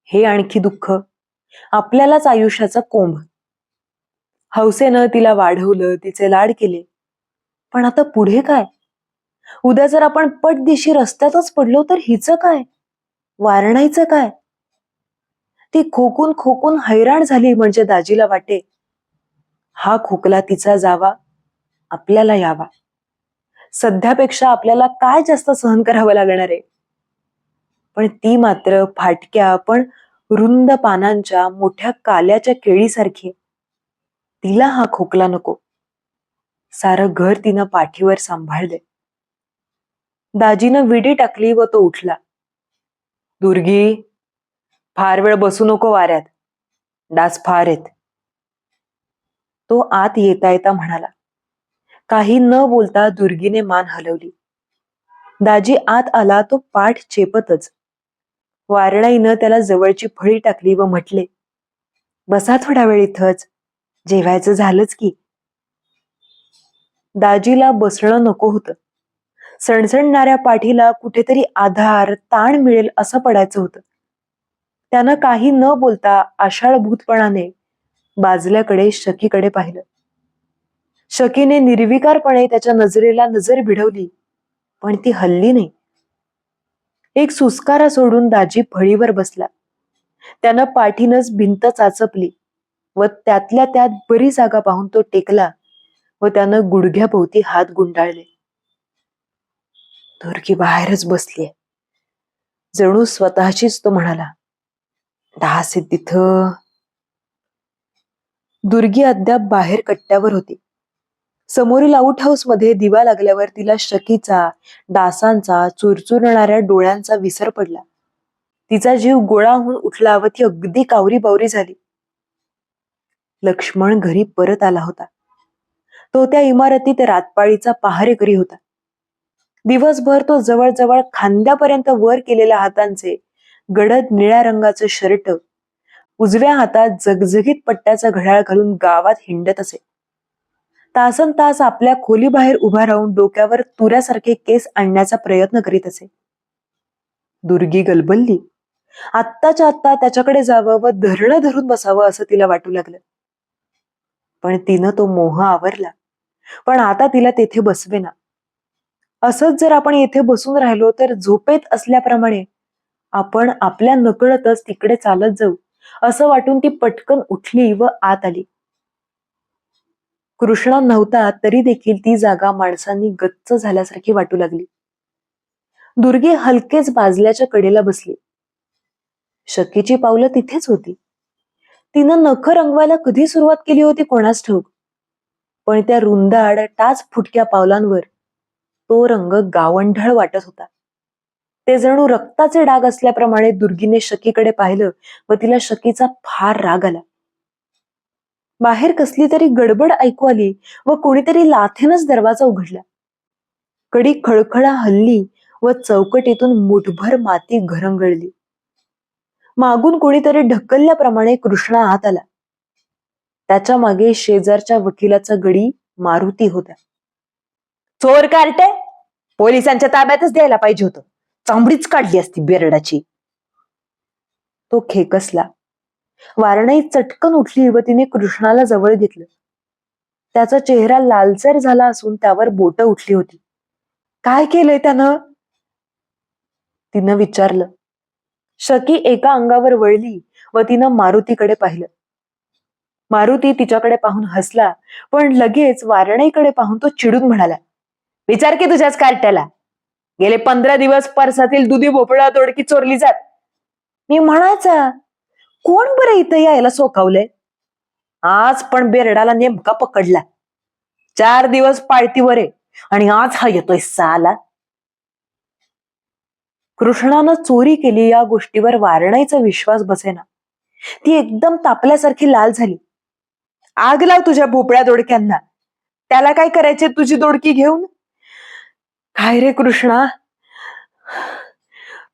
Speaker 1: हे आणखी दुःख, आपल्यालाच आयुष्याचा कोंब. हौसेनं तिला वाढवलं, तिचे लाड केले. पण आता पुढे काय? उद्या जर आपण पटदिशी रस्त्यातच पडलो तर हिचं काय? वारणाईचं काय? ती खोकून खोकून हैराण झाली. म्हणजे दाजीला वाटे हा खोकला तिचा जावा, आपल्याला यावा. सध्यापेक्षा आपल्याला काय जास्त सहन करावं लागणार आहे. पण ती मात्र फाटक्या पण रुंद पानांच्या मोठ्या काल्याच्या केळीसारखी. तिला हा खोकला नको. सारं घर तिनं पाठीवर सांभाळले. दाजीनं विडी टाकली व तो उठला. दुर्गी, फार वेळ बसू नको वाऱ्यात, डास फार आहेत. तो आत येता येता म्हणाला. काही न बोलता दुर्गीने मान हलवली. दाजी आत आला तो पाठ चेपतच. वारणाईनं त्याला जवळची फळी टाकली व म्हटले, बसा थोडा वेळ इथंच, जेवायचं झालंच की. दाजीला बसणं नको होतं. सणसणणाऱ्या पाठीला कुठेतरी आधार ताण मिळेल असं पडायचं होतं. त्यानं काही न बोलता आषाढभूतपणाने बाजल्याकडे शकीकडे पाहिलं. शकीने निर्विकारपणे त्याच्या नजरेला नजर भिडवली, पण ती हलली नाही. एक सुस्कारा सोडून दाजी फळीवर बसला. त्यानं पाठीनच भिंत चाचपली व त्यातल्या त्यात बरी जागा पाहून तो टेकला व त्यानं गुडघ्याभोवती हात गुंडाळले. दुर्गी बाहेरच बसलीये, जणू स्वतःशीच तो म्हणाला. डास आहेत तिथं. दुर्गी अद्याप बाहेर कट्ट्यावर होती. समोरील आउट हाऊस मध्ये दिवा लागल्यावर तिला शकीचा, डासांचा, चुरचुरणाऱ्या डोळ्यांचा विसर पडला. तिचा जीव गोळा होऊन उठला व ती अगदी कावरी बावरी झाली. लक्ष्मण घरी परत आला होता. तो त्या इमारतीत रातपाळीचा पहारेकरी होता. दिवसभर तो जवळजवळ खांद्यापर्यंत वर केलेल्या हातांचे गडद निळ्या रंगाचे शर्ट, उजव्या हातात जगजगीत पट्ट्याचा घड्याळ घालून गावात हिंडत असे. तासन तास आपल्या खोलीबाहेर उभा राहून डोक्यावर तुऱ्यासारखे केस आणण्याचा प्रयत्न करीत असे. दुर्गी गलबलली. आत्ताच्या आत्ता त्याच्याकडे जावं व धरणं धरून बसावं असं तिला वाटू लागलं. पण तिनं तो मोह आवरला. पण आता तिला तेथे बसवेना. असंच जर आपण येथे बसून राहिलो तर झोपेत असल्याप्रमाणे आपण आपल्या नकळतच तिकडे चालत जाऊ असं वाटून ती पटकन उठली व आत आली. कृष्णा नव्हता तरी देखील ती जागा माणसांनी गच्च झाल्यासारखी वाटू लागली. दुर्गी हलकेच बाजल्याच्या कडेला बसली. शकीची पावलं तिथेच होती. तिनं नखं रंगवायला कधी सुरुवात केली होती कोणास ठाऊक, पण त्या रुंदाड टाच फुटक्या पावलांवर तो रंग गावंढळ वाटत होता. ते जणू रक्ताचे डाग असल्याप्रमाणे दुर्गीने शकीकडे पाहिलं व तिला शकीचा फार राग आला. बाहेर कसली तरी गडबड ऐकू आली व कोणीतरी लाथेनच दरवाजा उघडला. कडी खळखळा हल्ली व चौकटीतून मुठभर माती घरंगळली. मागून कोणीतरी ढकलल्याप्रमाणे कृष्णा आत आला. त्याच्या मागे शेजारच्या वकिलाचा गडी मारुती होता. चोर कार्टे पोलिसांच्या ताब्यातच द्यायला पाहिजे होतं, चांबडीच काढली असती बेरडाची. तो खेकसला. वारणाई चटकन उठली व तिने कृष्णाला जवळ घेतलं. त्याचा चेहरा लालसर झाला असून त्यावर बोटं उठली होती. काय केलंय त्यानं? तिनं विचारलं. शकी एका अंगावर वळली व तिनं मारुतीकडे पाहिलं. मारुती तिच्याकडे पाहून हसला, पण लगेच वारणाईकडे पाहून तो चिडून म्हणाला, विचार की तुझ्याच कार्ट्याला. गेले 15 दिवस परसातील दुधी भोपळा दोडकी चोरली जात. मी म्हणायचा कोण बरं इथं यायला सोकावलंय? आज पण बेरडाला नेमका पकडला. 4 दिवस पाळतीवर आहे आणि आज हा येतोय साला. कृष्णानं चोरी केली या गोष्टीवर वारणाईचा विश्वास बसेना. ती एकदम तापल्यासारखी लाल झाली. आग लाव तुझ्या भोपळ्या दोडक्यांना. त्याला काय करायचे तुझी दोडकी घेऊन? काय रे कृष्णा,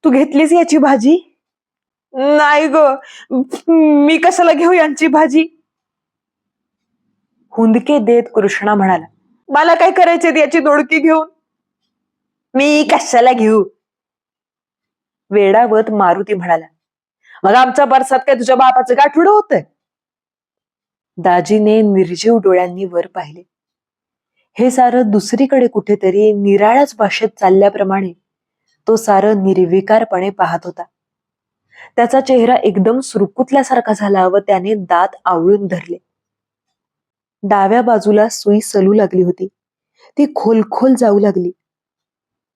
Speaker 1: तू घेतलीस याची भाजी? नाही ग, मी कशाला घेऊ यांची भाजी? हुंदके देत कृष्णा म्हणाला, मला काय करायचे याची दोडकी घेऊन? मी कशाला घेऊ? वेडावत मारुती म्हणाला, मग आमचा बरसात काय तुझ्या बापाचं गाठुडं होतंय? दाजीने निर्जीव डोळ्यांनी वर पाहिले. हे सारं दुसरीकडे कुठेतरी निराळ्याच भाषेत चालल्याप्रमाणे तो सारं निर्विकारपणे पाहत होता. त्याचा चेहरा एकदम सुरकुतल्यासारखा झाला व त्याने दात आवळून धरले. डाव्या बाजूला सुई सलू लागली होती. ती खोलखोल जाऊ लागली.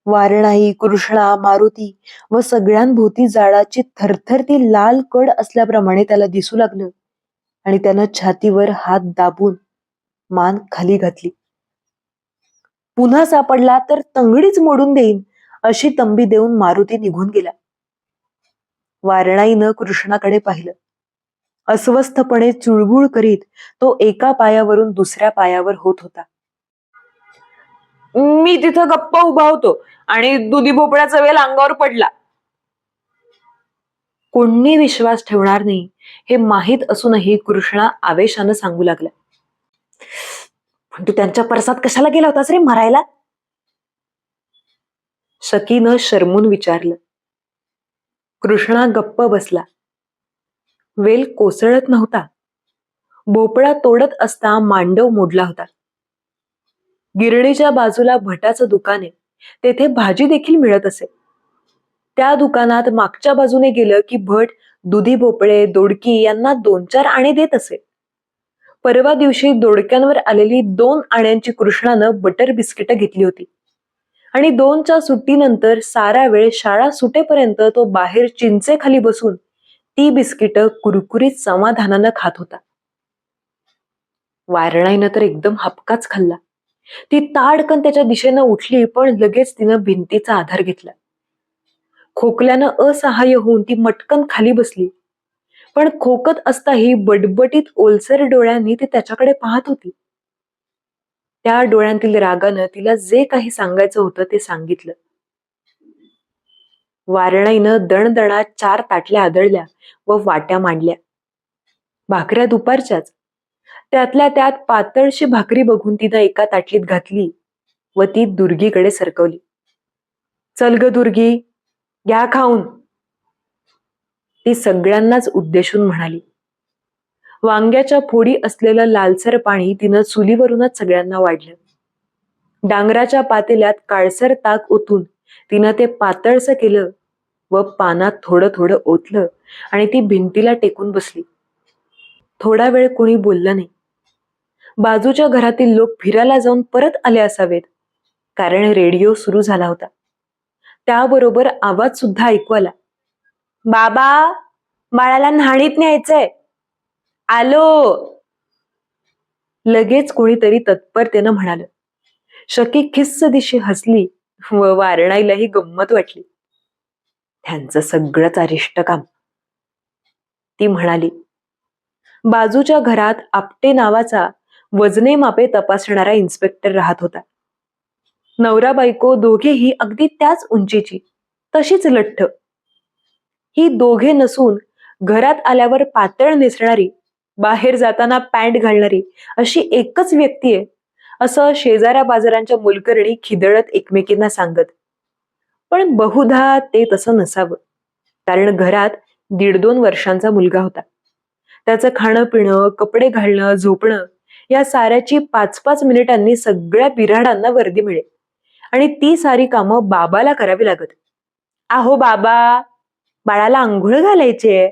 Speaker 1: वारणाई, कृष्णा, मारुती व सगळ्यांभोवती जाळाची थरथरती लाल कड असल्याप्रमाणे त्याला दिसू लागलं आणि त्यानं छातीवर हात दाबून मान खाली घातली. पुन्हा सापडला तर तंगडीच मोडून देईन अशी तंबी देऊन मारुती निघून गेला. वारणाईनं कृष्णाकडे पाहिलं. अस्वस्थपणे चुळबुळ करीत तो एका पायावरून दुसऱ्या पायावर होत होता. मी तिथं गप्प उभा होतो आणि दुधी भोपळ्याचा वेल अंगावर पडला. कोणी विश्वास ठेवणार नाही हे माहीत असूनही कृष्णा आवेशानं सांगू लागला, पण तू त्यांच्या परसात कशाला गेला होतास रे मरायला? शकीनं शरमून विचारलं. कृष्णा गप्प बसला. वेल कोसळत नव्हता. भोपळा तोडत असता मांडव मोडला होता. गिरणीच्या बाजूला भटाचं दुकान आहे. तेथे भाजी देखील मिळत असे. त्या दुकानात मागच्या बाजूने गेलं की भट दुधी भोपळे, दोडकी यांना 2-4 आणे देत असे. परवा दिवशी दोडक्यांवर आलेली 2 आण्यांची कृष्णानं बटर बिस्किटं घेतली होती आणि 2च्या सुट्टीनंतर सारा वेळ शाळा सुटेपर्यंत तो बाहेर चिंचेखाली बसून ती बिस्किटं कुरकुरीत समाधानानं खात होता. वारणाईनं तर एकदम हपकाच खाल्ला. ती ताडकन त्याच्या दिशेनं उठली, पण लगेच तिनं भिंतीचा आधार घेतला. खोकल्यानं असहाय्य होऊन ती मटकन खाली बसली. पण खोकत असताही बटबटीत ओलसर डोळ्यांनी ती त्याच्याकडे पाहत होती. त्या डोळ्यांतील रागानं तिला जे काही सांगायचं होतं ते सांगितलं. वारणाईनं दणदणात 4 ताटल्या आदळल्या व वाट्या मांडल्या. भाकऱ्या दुपारच्याच. त्यातल्या त्यात पातळशी भाकरी बघून तिनं एका ताटलीत घातली व ती दुर्गीकडे सरकवली. चल ग दुर्गी, घ्या खाऊन, ती सगळ्यांनाच उद्देशून म्हणाली. वांग्याच्या फोडी असलेलं लालसर पाणी तिनं चुलीवरूनच सगळ्यांना वाढलं. डांगराच्या पातेल्यात काळसर ताक ओतून तिनं ते पातळसं केलं व पानात थोडं थोडं ओतलं आणि ती भिंतीला टेकून बसली. थोडा वेळ कोणी बोललं नाही. बाजूच्या घरातील लोक फिरायला जाऊन परत आले असावेत, कारण रेडिओ सुरू झाला होता. त्याबरोबर आवाज सुद्धा ऐकू आला. बाबा, बाळाला न्हाणीत न्यायचंय, आलो. लगेच कोणीतरी तत्परतेनं म्हणाल. शकी खिस्स दिशी हसली व वारणाईलाही गंमत वाटली. त्यांचं सगळंच अरिष्ट काम, ती म्हणाली. बाजूच्या घरात आपटे नावाचा वजने मापे तपासणारा इन्स्पेक्टर राहत होता. नवरा बायको दोघेही अगदी त्याच उंचीची, तशीच लठ्ठ. ही दोघे नसून घरात आल्यावर पातळ नेसणारी, बाहेर जाताना पॅन्ट घालणारी अशी एकच व्यक्ती आहे, असं शेजाऱ्या बाजारांच्या मुलकर्णी खिदळत एकमेकींना सांगत. पण बहुधा ते तसं नसावं, कारण घरात 1.5-2 वर्षांचा मुलगा होता. त्याचं खाणं पिणं, कपडे घालणं, झोपणं या साऱ्याची 5-5 मिनिटांनी सगळ्या बिऱ्हाडांना वर्दी मिळे आणि ती सारी कामं बाबाला करावी लागत. आहो बाबा, बाळाला आंघोळ घालायचे.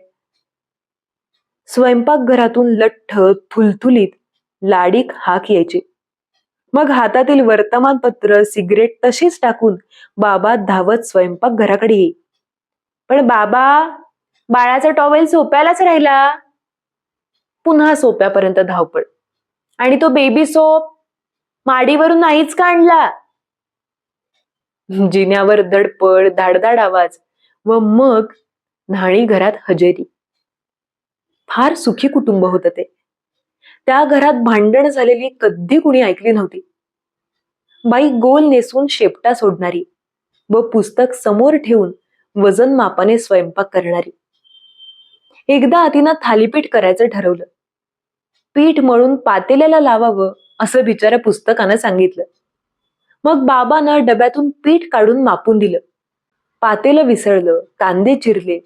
Speaker 1: स्वयंपाकघरातून लठ्ठ थुलथुलीत लाडीक हाक यायची. मग हातातील वर्तमानपत्र, सिगरेट तशीच टाकून बाबा धावत स्वयंपाकघराकडे येई. पण बाबा, बाळाचा टॉवेल सोप्यालाच राहिला. पुन्हा सोप्यापर्यंत धावपळ. आणि तो बेबी सोप माडीवरून नाहीच का आणला. जिन्यावर धडपड, धाडधाड आवाज व मग न्हाणी घरात हजेरी. फार सुखी कुटुंब होतं ते. त्या घरात भांडण झालेली कधी कुणी ऐकली नव्हती. बाई गोल नेसून शेपटा सोडणारी व पुस्तक समोर ठेवून वजन मापाने स्वयंपाक करणारी. एकदा तिनं थालीपीठ करायचं ठरवलं. पीठ मळून पातेल्याला लावावं असं बिचाऱ्या पुस्तकानं सांगितलं. मग बाबानं डब्यातून पीठ काढून मापून दिलं. पातेलं विसळलं, कांदे चिरले,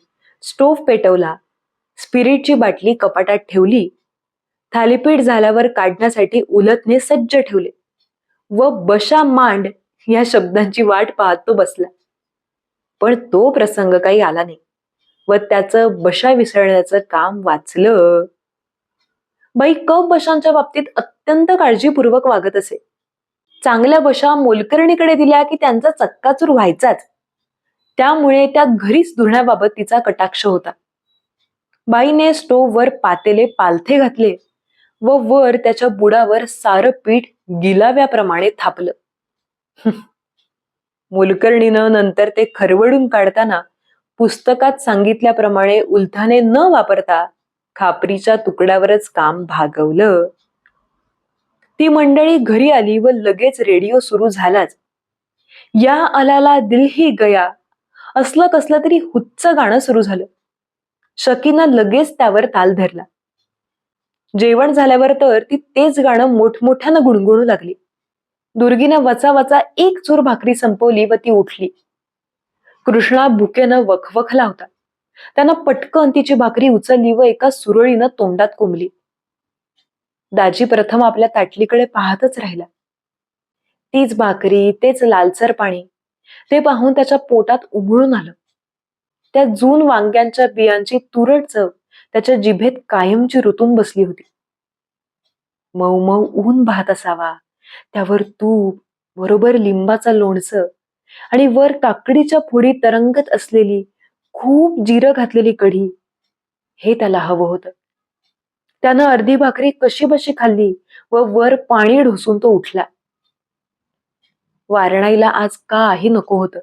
Speaker 1: स्टोव्ह पेटवला, स्पिरिटची बाटली कपाटात ठेवली. थालीपीठ झाल्यावर काढण्यासाठी उलथणे सज्ज ठेवले व बशा मांड या शब्दांची वाट पाहत तो बसला. पण तो प्रसंग काही आला नाही व त्याचं बशा विसळण्याचं काम वाचलं. बाई कप बशांच्या बाबतीत अत्यंत काळजीपूर्वक वागत असे. चांगल्या बशा मोलकरणीकडे दिल्या की त्यांचा चक्काचूर व्हायचाच. त्यामुळे त्या घरीच धुण्याबाबत तिचा कटाक्ष होता. बाईने स्टोव्हवर पातेले पालथे घातले व वर त्याच्या बुडावर सारं पीठ गिलाव्याप्रमाणे थापलं. मोलकर्णीनं नंतर ते खरवडून काढताना पुस्तकात सांगितल्याप्रमाणे उलथाने न वापरता खापरीच्या तुकड्यावरच काम भागवलं. ती मंडळी घरी आली व लगेच रेडिओ सुरू झालाच. या अलाला दिल ही गया असलं कसलं तरी हुच्च गाणं सुरू झालं. शकीनं लगेच त्यावर ताल धरला. जेवण झाल्यावर तर ती तेच गाणं मोठमोठ्यानं गुणगुणू लागली. दुर्गीनं वचा वचा एक चूर भाकरी संपवली व ती उठली. कृष्णा भुकेनं वखवखला होता. त्यानं पटकन तिची भाकरी उचलली व एका सुरळीनं तोंडात कोंबली. दाजी प्रथम आपल्या ताटलीकडे पाहतच राहिला. तीच भाकरी, तेच लालसर पाणी, ते पाहून त्याच्या पोटात उमळून आलं. त्या जून वांग्यांच्या बियांची तुरट चव त्याच्या जिभेत कायमची रुतून बसली होती. मऊ मऊ ऊन भात असावा, त्यावर तूप, बरोबर लिंबाचं लोणचं आणि वर काकडीच्या फोडी तरंगत असलेली खूप जिरं घातलेली कढी, हे त्याला हवं होतं. त्यानं अर्धी भाकरी कशीबशी खाल्ली व वर पाणी ढोसून तो उठला. वारणाईला आज काही नको होतं.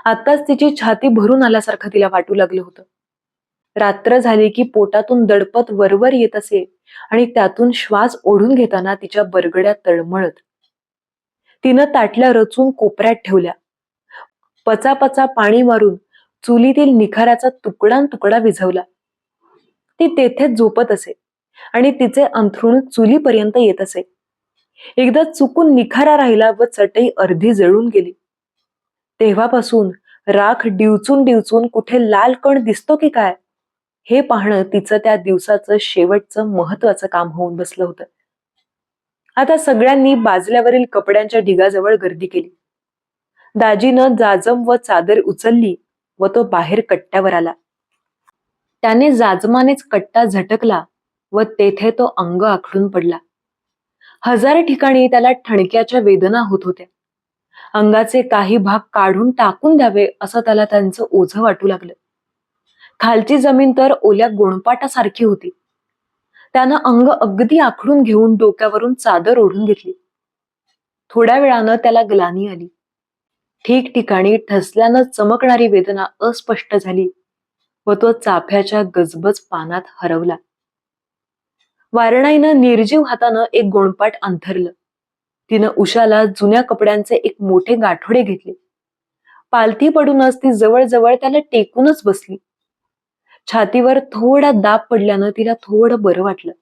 Speaker 1: आताच तिची छाती भरून आल्यासारखं तिला वाटू लागलं होतं. रात्र झाली की पोटातून दडपत वरवर येत असे आणि त्यातून श्वास ओढून घेताना तिच्या बरगड्या तळमळत. तिनं ताटल्या रचून कोपऱ्यात ठेवल्या. पचापचा पाणी मारून चुलीतील निखाऱ्याचा तुकडा तुकडा विझवला. ती तेथेच झोपत असे आणि तिचे अंथरुण चुलीपर्यंत येत असे. एकदा चुकून निखारा राहिला व चटई अर्धी जळून गेली. तेव्हापासून राख डिवचून डिवचून कुठे लाल कण दिसतो की काय, हे पाहणं तिचं त्या दिवसाचं शेवटचं महत्वाचं काम होऊन बसलं होतं. आता सगळ्यांनी बाजल्यावरील कपड्यांच्या ढिगाजवळ गर्दी केली. दाजीनं जाजम व चादर उचलली व तो बाहेर कट्ट्यावर आला. त्याने जाजमानेच कट्टा झटकला व तेथे तो अंग आखडून पडला. हजार ठिकाणी त्याला ठणक्याच्या वेदना होत होत्या. अंगाचे काही भाग काढून टाकून द्यावे असं त्याला त्यांचं ओझं वाटू लागलं. खालची जमीन तर ओल्या गोणपाटासारखी होती. त्यानं अंग अगदी आखडून घेऊन डोक्यावरून चादर ओढून घेतली. थोड्या वेळानं त्याला ग्लानी आली. ठिकठिकाणी ठसल्यानं चमकणारी वेदना अस्पष्ट झाली व तो चाफ्याच्या गजबज पानात हरवला. वारणाईनं निर्जीव हातानं एक गोणपाट अंथरलं. तिनं उशाला जुन्या कपड्यांचे एक मोठे गाठोडे घेतले. पालथी पडूनच ती जवळजवळ त्याला टेकूनच बसली. छातीवर थोडा दाब पडल्यानं तिला थोडं बरं वाटलं.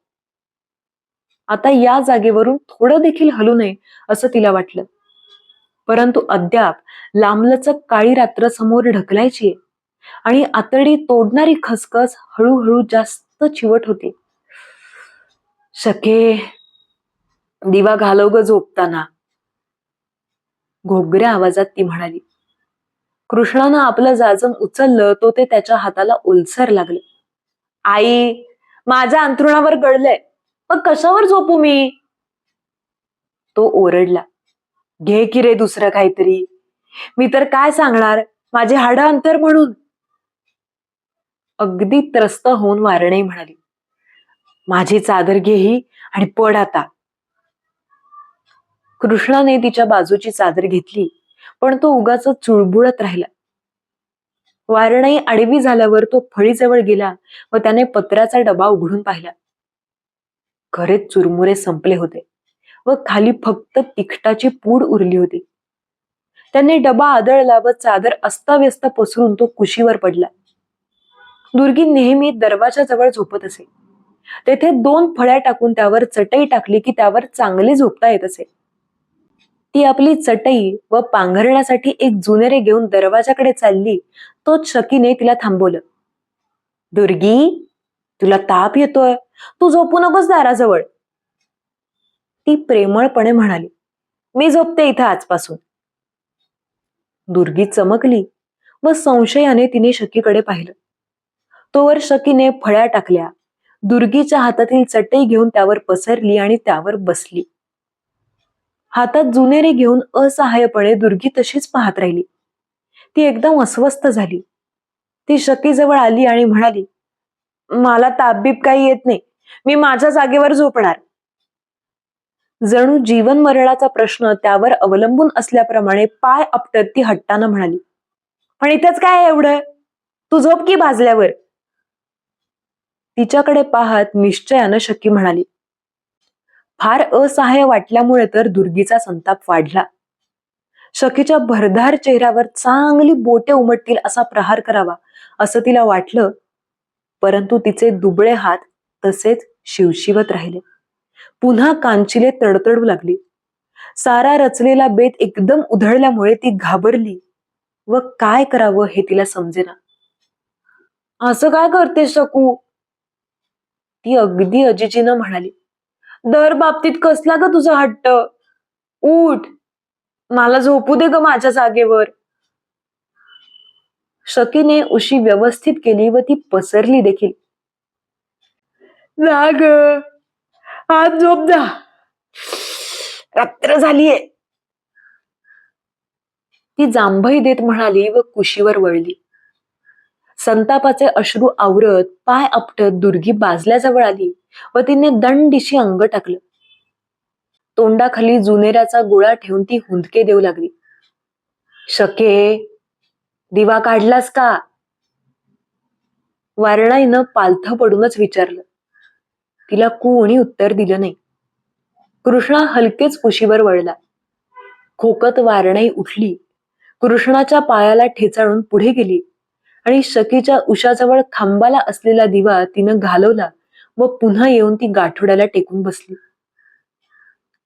Speaker 1: आता या जागेवरून थोडं देखील हलू नये असं तिला वाटलं. परंतु अद्याप लांबलचक काळी रात्र समोर ढकलायची आणि आतडी तोडणारी खसखस हळूहळू जास्त चिवट होती. शके, दिवा घालव ग झोपताना, घोगऱ्या आवाजात ती म्हणाली. कृष्णानं आपलं जाजम उचललं तो ते त्याच्या हाताला ओलसर लागलं. आई, माझ्या अंथरुणावर गळलंय, मग कशावर झोपू मी? तो ओरडला. घे की रे दुसरं काहीतरी, मी तर काय सांगणार, माझे हाडं अंतर म्हणून. अगदी त्रस्त होऊन वारणाई म्हणाली. माझी चादर घे ही आणि पड आता. कृष्णाने तिच्या बाजूची चादर घेतली, पण तो उगाच चुळबुळत राहिला. वारणाई आडवी झाल्यावर तो फळीजवळ गेला व त्याने पत्राचा डबा उघडून पाहिला. खरेच चुरमुरे संपले होते व खाली फक्त तिखटाची पूड उरली होती. त्याने डबा आदळला व चादर अस्ताव्यस्त पसरून तो कुशीवर पडला. दुर्गी नेहमी दरवाजाजवळ झोपत असे. तेथे 2 फळ्या टाकून त्यावर चटई टाकली की त्यावर चांगले झोपता येत असे. ती आपली चटई व पांघरण्यासाठी एक जुनेरे घेऊन दरवाजाकडे चालली, तोच शकीने तिला थांबवलं. दुर्गी, तुला ताप येतोय, तू झोपू नकोस दाराजवळ. ती प्रेमळपणे म्हणाली. मी झोपते इथं आजपासून. दुर्गी चमकली व संशयाने तिने शकीकडे पाहिलं. तोवर शकीने फळ्या टाकल्या, दुर्गीच्या हातातील चटई घेऊन त्यावर पसरली आणि त्यावर बसली. हातात जुनेरे घेऊन असहाय्यपणे दुर्गी तशीच पाहत राहिली. ती एकदम अस्वस्थ झाली. ती शकीजवळ आली आणि म्हणाली, मला तापबीप काही येत नाही, मी माझ्या जागेवर झोपणार. जणू जीवन मरणाचा प्रश्न त्यावर अवलंबून असल्याप्रमाणे पाय आपटत ती हट्टानं म्हणाली, पण इथंच काय एवढं, तू झोप की भाजल्यावर. तिच्याकडे पाहत निश्चयानं शकी म्हणाली. फार असहाय्य वाटल्यामुळे तर दुर्गीचा संताप वाढला. शकीच्या भरधार चेहऱ्यावर चांगली बोटे उमटतील असा प्रहार करावा असं तिला वाटलं, परंतु तिचे दुबळे हात तसेच शिवशिवत राहिले. पुन्हा कांचिले तडतडू लागली. सारा रचलेला बेत एकदम उधळल्यामुळे ती घाबरली व काय करावं हे तिला समजेना. असं काय करतेस शकू? ती अगदी अजिजीनं म्हणाली. दर बाबतीत कसला ग तुझा हट्ट? उठ, मला झोपू दे ग माझ्या जागेवर. शकीने उशी व्यवस्थित केली व ती पसरली देखील. जा ग, आज झोप जा, रात्र झालीये. ती जांभई देत म्हणाली व कुशीवर वळली. संतापाचे अश्रू आवरत पाय आपटत दुर्गी बाजल्याजवळ आली व तिने दंडिशी अंग टाकलं. तोंडाखाली जुनेऱ्याचा गोळा ठेवून ती हुंदके देऊ लागली. शके, दिवा काढलास का? वारणाईनं पालथं पडूनच विचारलं. तिला कोणी उत्तर दिलं नाही. कृष्णा हलकेच कुशीवर वळला. खोकत वारणाई उठली, कृष्णाच्या पायाला ठेचाळून पुढे गेली आणि शकीच्या उशाजवळ खांबाला असलेला दिवा तिनं घालवला व पुन्हा येऊन ती गाठोड्याला टेकून बसली.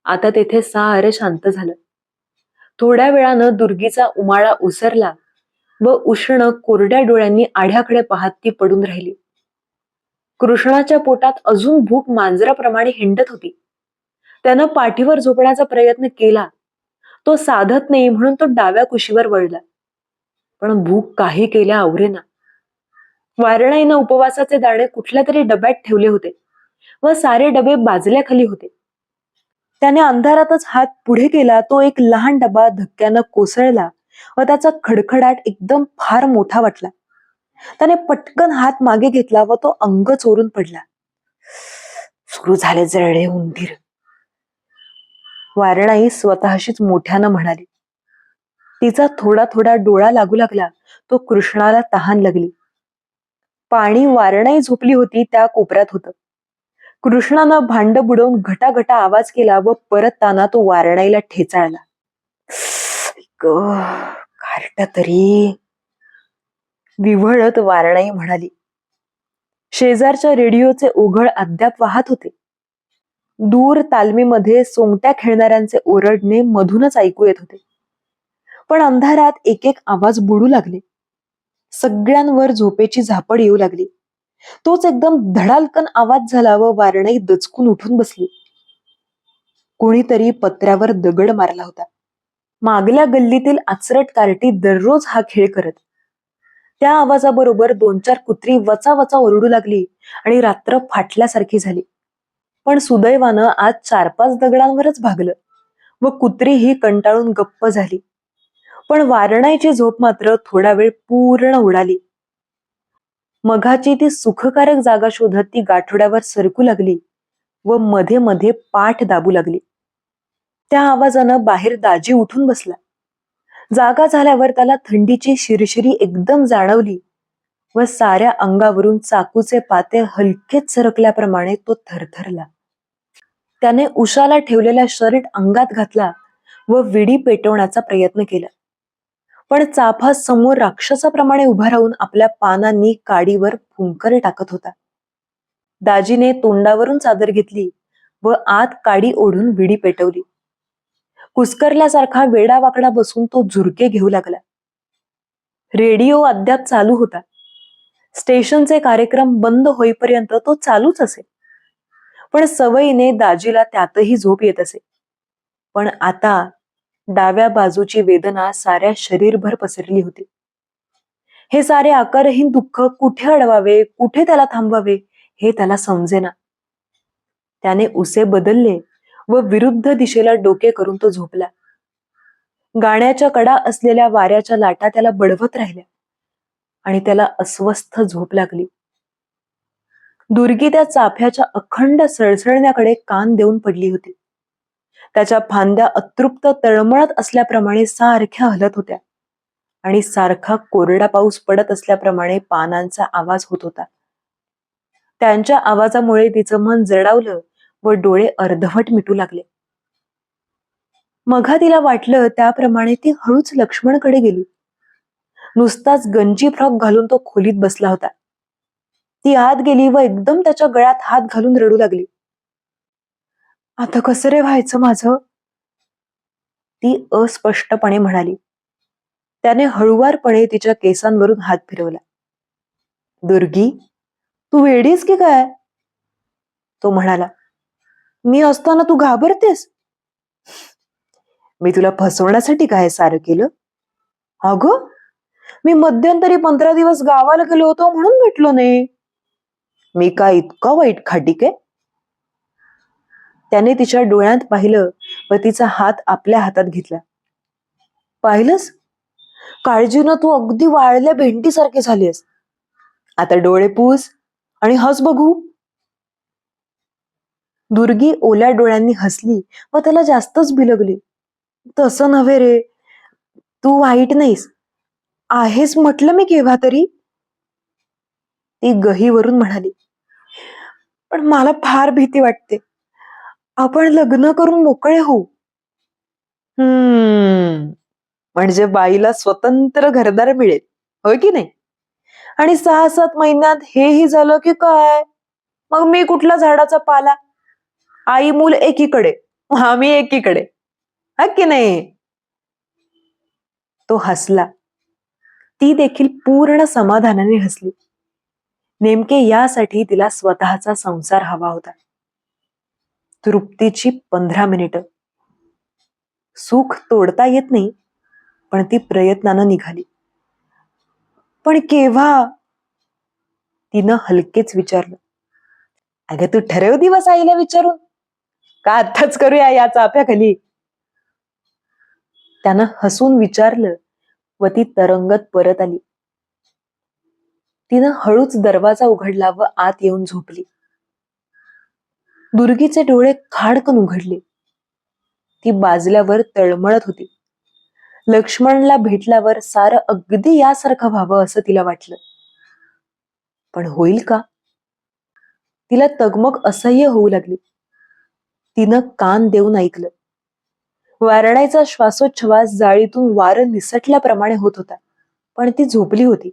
Speaker 1: आता तेथे सारं शांत झालं. थोड्या वेळानं दुर्गीचा उमाळा ओसरला व उष्ण कोरड्या डोळ्यांनी आढ्याकडे पाहत ती पडून राहिली. कृष्णाच्या पोटात अजून भूक मांजराप्रमाणे हिंडत होती. त्यानं पाठीवर झोपण्याचा प्रयत्न केला. तो साधत नाही म्हणून तो डाव्या कुशीवर वळला. पण भूक काही केल्या आवरेना. वारणाईनं उपवासाचे दाणे कुठल्या तरी डब्यात ठेवले होते व सारे डबे बाजल्याखाली होते. त्याने अंधारातच हात पुढे केला. तो एक लहान डबा धक्क्यानं कोसळला व त्याचा खडखडाट एकदम फार मोठा वाटला. त्याने पटकन हात मागे घेतला व तो अंग चोरून पडला. सुरू झाले जळले उंदीर, वारणाई स्वतःशीच मोठ्यानं म्हणाली. तिचा थोडा थोडा डोळा लागू लागला. तो कृष्णाला तहान लागली. पाणी वारणाई झोपली होती त्या कोपऱ्यात होतं. कृष्णानं भांड बुडवून घटाघटा आवाज केला व परतताना तो वारणाईला ठेचाळला. कार्ट तरी, विव्हळत वारणाई म्हणाली. शेजारच्या रेडिओचे ओघळ अद्याप वाहत होते. दूर तालमीमध्ये सोंगट्या खेळणाऱ्यांचे ओरडणे मधूनच ऐकू येत होते. पण अंधारात एक एक आवाज बुडू लागले. सगळ्यांवर झोपेची झापड येऊ लागली. तोच एकदम धडालकन आवाज झाला व वारणाई दचकून उठून बसली. कोणीतरी पत्र्यावर दगड मारला होता. मागल्या गल्लीतील आचरट कार्टी दररोज हा खेळ करत. त्या आवाजाबरोबर 2-4 कुत्री वचा वचा ओरडू लागली आणि रात्र फाटल्यासारखी झाली. पण सुदैवानं आज 4-5 दगडांवरच भागलं व कुत्री ही कंटाळून गप्प झाली. पण वारणाईची झोप मात्र थोडा वेळ पूर्ण उडाली. मघाची ती सुखकारक जागा शोधत ती गाठोड्यावर सरकू लागली व मध्ये मध्ये पाठ दाबू लागली. त्या आवाजानं बाहेर दाजी उठून बसला. जागा झाल्यावर त्याला थंडीची शिरशिरी एकदम जाणवली व साऱ्या अंगावरून चाकूचे पाते हलकेच सरकल्याप्रमाणे तो थरथरला. त्याने उशाला ठेवलेला शर्ट अंगात घातला व विडी पेटवण्याचा प्रयत्न केला. पण चाफा समोर राक्षसाप्रमाणे उभा राहून आपल्या पानांनी काडीवर फुंकर टाकत होता. दाजीने तोंडावरून चादर घेतली व आत काडी ओढून विडी पेटवली. कुस्करल्यासारखा वेडावाकडा बसून तो झुरके घेऊ लागला. रेडिओ अद्याप चालू होता. स्टेशनचे कार्यक्रम बंद होईपर्यंत तो चालूच असे. पण सवयीने दाजीला त्यातही झोप येत असे. पण आता डाव्या बाजूची वेदना साऱ्या शरीरभर पसरली होती. हे सारे आकारहीन दुःख कुठे अडवावे, कुठे त्याला थांबवावे हे त्याला समजेना. त्याने उसे बदलले व विरुद्ध दिशेला डोके करून तो झोपला. गाण्याच्या कडा असलेल्या वाऱ्याच्या लाटा त्याला बडवत राहिल्या आणि त्याला अस्वस्थ झोप लागली. दुर्गी त्या चाफ्याच्या अखंड सळसळण्याकडे कान देऊन पडली होती. त्याच्या फांद्या अतृप्त तळमळत असल्याप्रमाणे सारख्या हलत होत्या आणि सारखा कोरडा पाऊस पडत असल्याप्रमाणे पानांचा आवाज होत होता. त्यांच्या आवाजामुळे तिचं मन जडावलं व डोळे अर्धवट मिटू लागले. मघा तिला वाटलं त्याप्रमाणे ती हळूच लक्ष्मणकडे गेली. नुसताच गंजी फ्रॉक घालून तो खोलीत बसला होता. ती आत गेली व एकदम त्याच्या गळ्यात हात घालून रडू लागली. आता कसं रे व्हायचं माझं, ती अस्पष्टपणे म्हणाली. त्याने हळुवारपणे तिच्या केसांवरून हात फिरवला. दुर्गी, तू वेडीस की काय? तो म्हणाला. मी असताना तू घाबरतेस? मी तुला फसवण्यासाठी काय सारं केलं? अगं, मी मध्यंतरी 15 दिवस गावाला गेलो होतो म्हणून भेटलो नाही. मी काय इतका वाईट खाटीक आहे? त्याने तिच्या डोळ्यात पाहिलं व तिचा हात आपल्या हातात घेतला. पाहिलंस, काळजीनं तू अगदी वाळल्या भेंडीसारखी झालीस. आता डोळे पुस आणि हस बघू. दुर्गी ओल्या डोळ्यांनी हसली व त्याला जास्तच बिलगली. तसं नव्हे रे, तू वाईट नाहीस. आहेस म्हटलं मी केव्हा तरी. ती गहीवरून म्हणाली. पण मला फार भीती वाटते. आपण लग्न करून मोकळे होऊ. म्हणजे बाईला स्वतंत्र घरदार मिळेल, होय की नाही? आणि 6-7 महिन्यात हेही झालं की काय, मग मी कुठला झाडाचा पाला? आई मूल एकीकडे, आम्ही एकीकडे, हा की नाही? तो हसला. ती देखील पूर्ण समाधानाने हसली. नेमके यासाठी तिला स्वतःचा संसार हवा होता. तृप्तीची 15 मिनिटं. सुख तोडता येत नाही, पण ती प्रयत्नानं निघाली. पण केव्हा? तिनं हलकेच विचारलं. अगं, तू ठरव दिवस आईला विचारून, का आत्ताच करूया या चाफ्याखाली? त्यानं हसून विचारलं व ती तरंगत परत आली. तिनं हळूच दरवाजा उघडला व आत येऊन झोपली. दुर्गीचे डोळे खाडकन उघडले. ती बाजल्यावर तळमळत होती. लक्ष्मणला भेटल्यावर सारं अगदी यासारखं व्हावं असं तिला वाटलं. पण होईल का? तिला तगमग असह्य होऊ लागली. तिनं कान देऊन ऐकलं. वारणाचा श्वासोच्छवास जाळीतून वारं निसटल्याप्रमाणे होत होता. पण ती झोपली होती.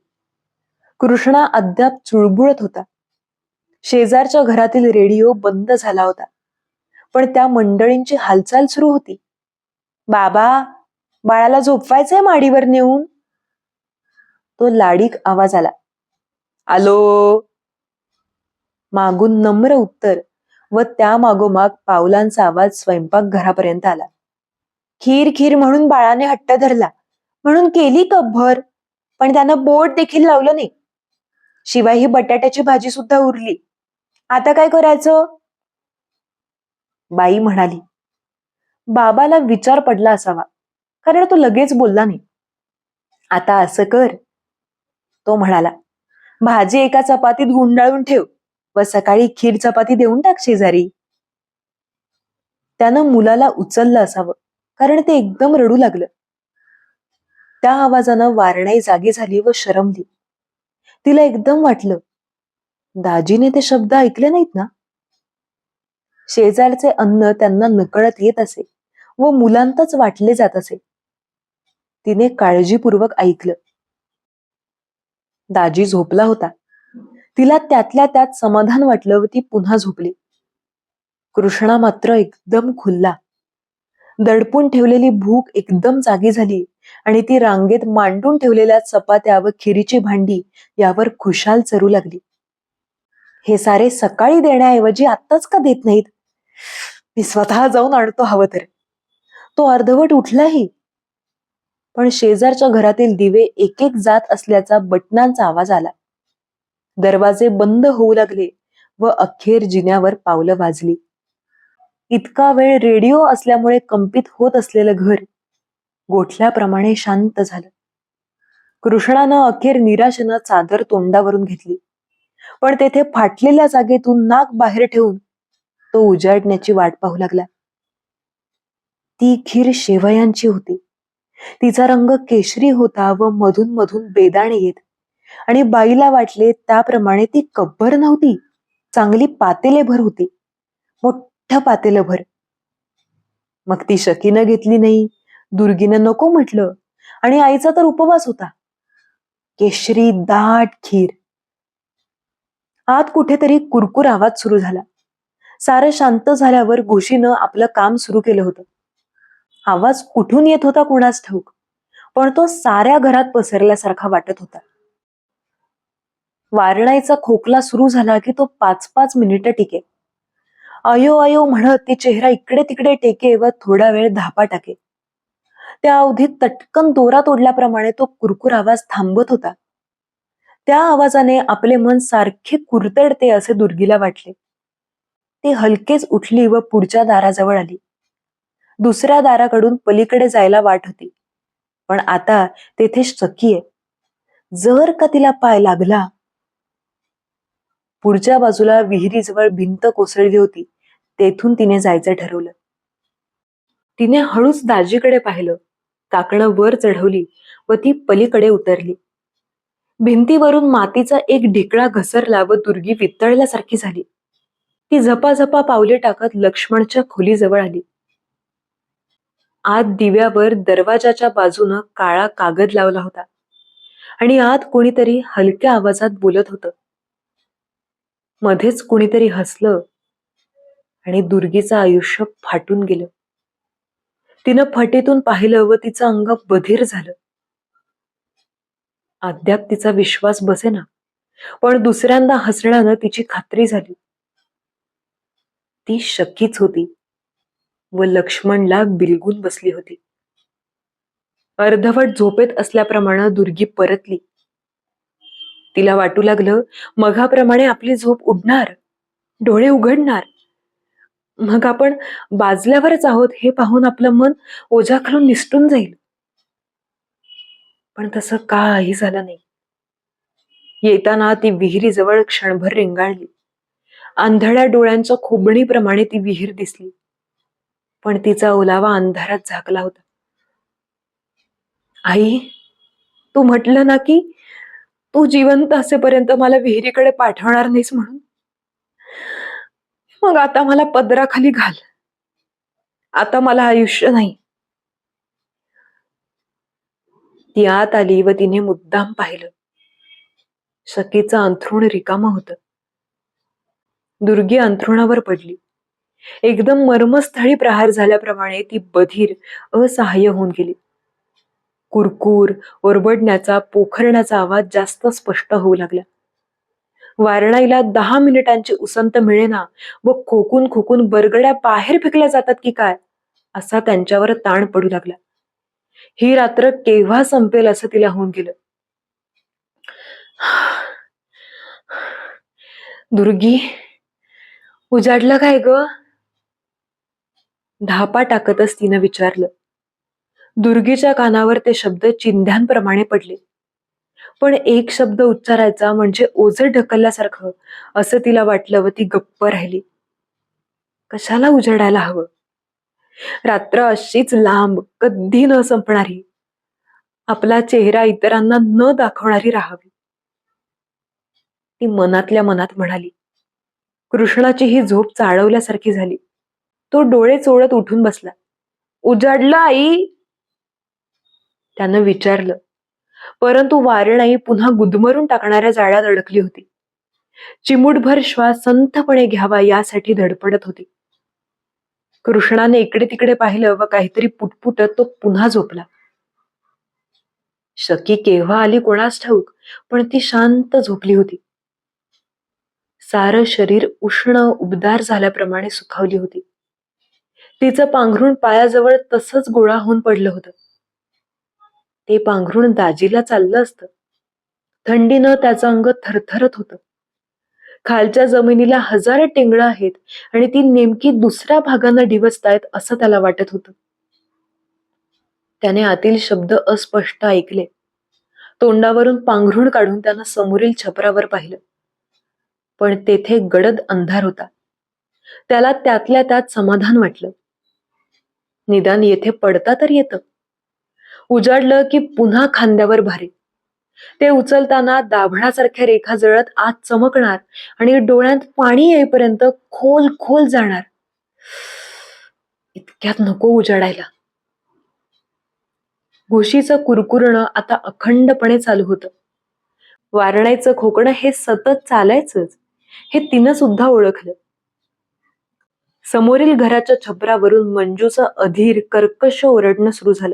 Speaker 1: कृष्णा अद्याप चुळबुळत होता. शेजारच्या घरातील रेडिओ बंद झाला होता, पण त्या मंडळींची हालचाल सुरू होती. बाबा, बाळाला झोपवायचंय माडीवर नेऊन. तो लाडीक आवाज आला. आलो. मागून नम्र उत्तर व त्या मागोमाग पावलांचा आवाज स्वयंपाकघरापर्यंत आला. खीर खीर म्हणून बाळाने हट्ट धरला, म्हणून केली कपभर, पण त्यानं बोट देखील लावलं नाही. शिवाय ही बटाट्याची भाजी सुद्धा उरली. आता काय करायचं? बाई म्हणाली. बाबाला विचार पडला असावा, कारण तो लगेच बोलला नाही. आता असं कर, तो म्हणाला. भाजी एका चपातीत गुंडाळून ठेव व सकाळी खीर चपाती देऊन टाक शेजारी. त्यानं मुलाला उचललं असावं, कारण ते एकदम रडू लागलं. त्या आवाजानं वारणाई जागी झाली व शरमली. तिला एकदम वाटलं, दाजीने ते शब्द ऐकले नाहीत ना? शेजारचे अन्न त्यांना नकळत येत असे व मुलांतच वाटले जात असे. तिने काळजीपूर्वक ऐकलं. दाजी झोपला होता. तिला त्यातल्या त्यात समाधान वाटलं व ती पुन्हा झोपली. कृष्णा मात्र एकदम खुलला. दडपून ठेवलेली भूक एकदम जागी झाली आणि ती रांगेत मांडून ठेवलेल्या चपात्या व खिरीची भांडी यावर खुशाल चरू लागली. हे सारे सकाळी देण्याऐवजी आत्ताच का देत नाहीत? मी स्वतः जाऊन आणतो हवं तर. तो अर्धवट उठलाही. पण शेजारच्या घरातील दिवे एक एक जात असल्याचा बटनांचा आवाज आला. दरवाजे बंद होऊ लागले व अखेर जिन्यावर पावलं वाजली. इतका वेळ रेडिओ असल्यामुळे कंपित होत असलेलं घर गोठल्याप्रमाणे शांत झालं. कृष्णानं अखेर निराशेनं चादर तोंडावरून घेतली, पण तेथे फाटलेल्या जागेतून नाक बाहेर ठेवून तो उजाडण्याची वाट पाहू लागला. ती खीर शेवयांची होती. तिचा रंग केशरी होता व मधून मधून बेदाणे येत, आणि बाईला वाटले त्याप्रमाणे ती कब्बर नव्हती, चांगली पातेलेभर होती, मोठ्या पातेलभर. मग ती शकीनं घेतली नाही, दुर्गीनं नको म्हटलं, आणि आईचा तर उपवास होता. केशरी दाट खीर. आत कुठेतरी कुरकुर आवाज सुरू झाला. सारं शांत झाल्यावर घुशीनं आपलं काम सुरू केलं होतं. आवाज कुठून येत होता कुणास ठाऊक, पण तो साऱ्या घरात पसरल्यासारखा वाटत होता. वारणाईचा खोकला सुरू झाला की तो 5-5 मिनिटं टिके. अयो अयो म्हणत ती चेहरा इकडे तिकडे टेके व थोडा वेळ धापा टाके. त्या अवधीत तटकन दोरात ओढल्याप्रमाणे तो कुरकुर आवाज थांबत होता. त्या आवाजाने आपले मन सारखे कुरतडते असे दुर्गीला वाटले. ती हलकेच उठली व पुढच्या दाराजवळ आली. दुसऱ्या दाराकडून पलीकडे जायला वाट होती, पण आता तेथे सखी आहे. जर का तिला पाय लागला. पुढच्या बाजूला विहिरीजवळ भिंत कोसळली होती, तेथून तिने जायचं ठरवलं. तिने हळूच दाजीकडे पाहिलं, काकणं वर चढवली व ती पलीकडे उतरली. भिंतीवरून मातीचा एक ढिकळा घसरला व दुर्गी वितळल्यासारखी झाली. ती झपाझपा पावले टाकत लक्ष्मणच्या खोलीजवळ आली. आत दिव्यावर दरवाजाच्या बाजूनं काळा कागद लावला होता आणि आत कोणीतरी हलक्या आवाजात बोलत होतं. मध्येच कुणीतरी हसलं आणि दुर्गीचं आयुष्य फाटून गेलं. तिनं फटीतून पाहिलं व तिचं अंग बधीर झालं. अद्याप तिचा विश्वास बसेना, पण दुसऱ्यांदा हसण्यानं तिची खात्री झाली. ती शकीच होती व लक्ष्मणला बिलगून बसली होती. अर्धवट झोपेत असल्याप्रमाणे दुर्गी परतली. तिला वाटू लागलं मघाप्रमाणे आपली झोप उडणार, डोळे उघडणार. मग आपण बाजल्यावरच आहोत हे पाहून आपलं मन ओझ्याखालून निसटून जाईल. पण तसं काही झालं नाही. येताना ती विहिरीजवळ क्षणभर रेंगाळली. आंधळ्या डोळ्यांच्या खोबणीप्रमाणे ती विहीर दिसली, पण तिचा ओलावा अंधारात झाकला होता. आई, तू म्हटलं ना की तू जिवंत असेपर्यंत मला विहिरीकडे पाठवणार नाहीस म्हणून. मग आता मला पदराखाली घाल. आता मला आयुष्य नाही. ती आत आली व तिने मुद्दाम पाहिलं. सखीचं अंथरूण रिकामं होतं. दुर्गी अंथरुणावर पडली. एकदम मर्मस्थळी प्रहार झाल्याप्रमाणे ती बधीर, असहाय्य होऊन गेली. कुरकुर, ओरबडण्याचा, पोखरण्याचा आवाज जास्त स्पष्ट होऊ लागला. वारणाईला 10 मिनिटांची उसंत मिळेना व खोकून खोकून बरगड्या बाहेर फेकल्या जातात की काय असा त्यांच्यावर ताण पडू लागला. ही रात्र केव्हा संपेल असं तिला होऊन गेलं. दुर्गी, उजाडलं काय ग? धापा टाकतच तिनं विचारलं. दुर्गीच्या कानावर ते शब्द चिंध्यांप्रमाणे पडले. पण एक शब्द उच्चारायचा म्हणजे ओझं ढकलल्यासारखं असं तिला वाटलं व ती गप्प राहिली. कशाला उजाडायला हवं? रात्र अशीच लांब, कधी न संपणारी, आपला चेहरा इतरांना न दाखवणारी राहावी. ती मनातल्या मनात म्हणाली. कृष्णाची ही झोप चाळवल्यासारखी झाली. तो डोळे चोळत उठून बसला. उजाडलं आई? त्यानं विचारलं, परंतु वारणाई पुन्हा गुदमरून टाकणाऱ्या जाळ्यात अडकली होती. चिमूटभर श्वास संथपणे घ्यावा यासाठी धडपडत होती. कृष्णाने इकडे तिकडे पाहिलं व काहीतरी पुटपुटत तो पुन्हा झोपला. शकी केव्हा आली कोणास ठाऊक, पण ती शांत झोपली होती. सारं शरीर उष्ण उबदार झाल्याप्रमाणे सुखावली होती. तिचं पांघरुण पायाजवळ तसंच गोळा होऊन पडलं होतं. ते पांघरुण दाजीला चाललं असतं. थंडीनं त्याचं अंग थरथरत होतं. खालच्या जमिनीला 1000 टेंगळं आहेत आणि ती नेमकी दुसऱ्या भागानं डिवचतायत असं त्याला वाटत होतं. त्याने आतील शब्द अस्पष्ट ऐकले. तोंडावरून पांघरुण काढून त्यानं समोरील छपरावर पाहिलं, पण तेथे गडद अंधार होता. त्याला त्यातल्या त्यात समाधान वाटलं. निदान येथे पडता तर येतं. उजाडलं की पुन्हा खांद्यावर भारी. ते उचलताना दाभणासारख्या रेखा जळत आत चमकणार आणि डोळ्यात पाणी येईपर्यंत खोल खोल जाणार. इतक्यात नको उजाडायला. घुशीचं कुरकुरणं आता अखंडपणे चालू होतं. वारणाईचं खोकणं हे सतत चालायचंच हे तिनं सुद्धा ओळखलं. समोरील घराच्या छपरावरून मंजूचं अधीर कर्कश ओरडणं सुरू झालं.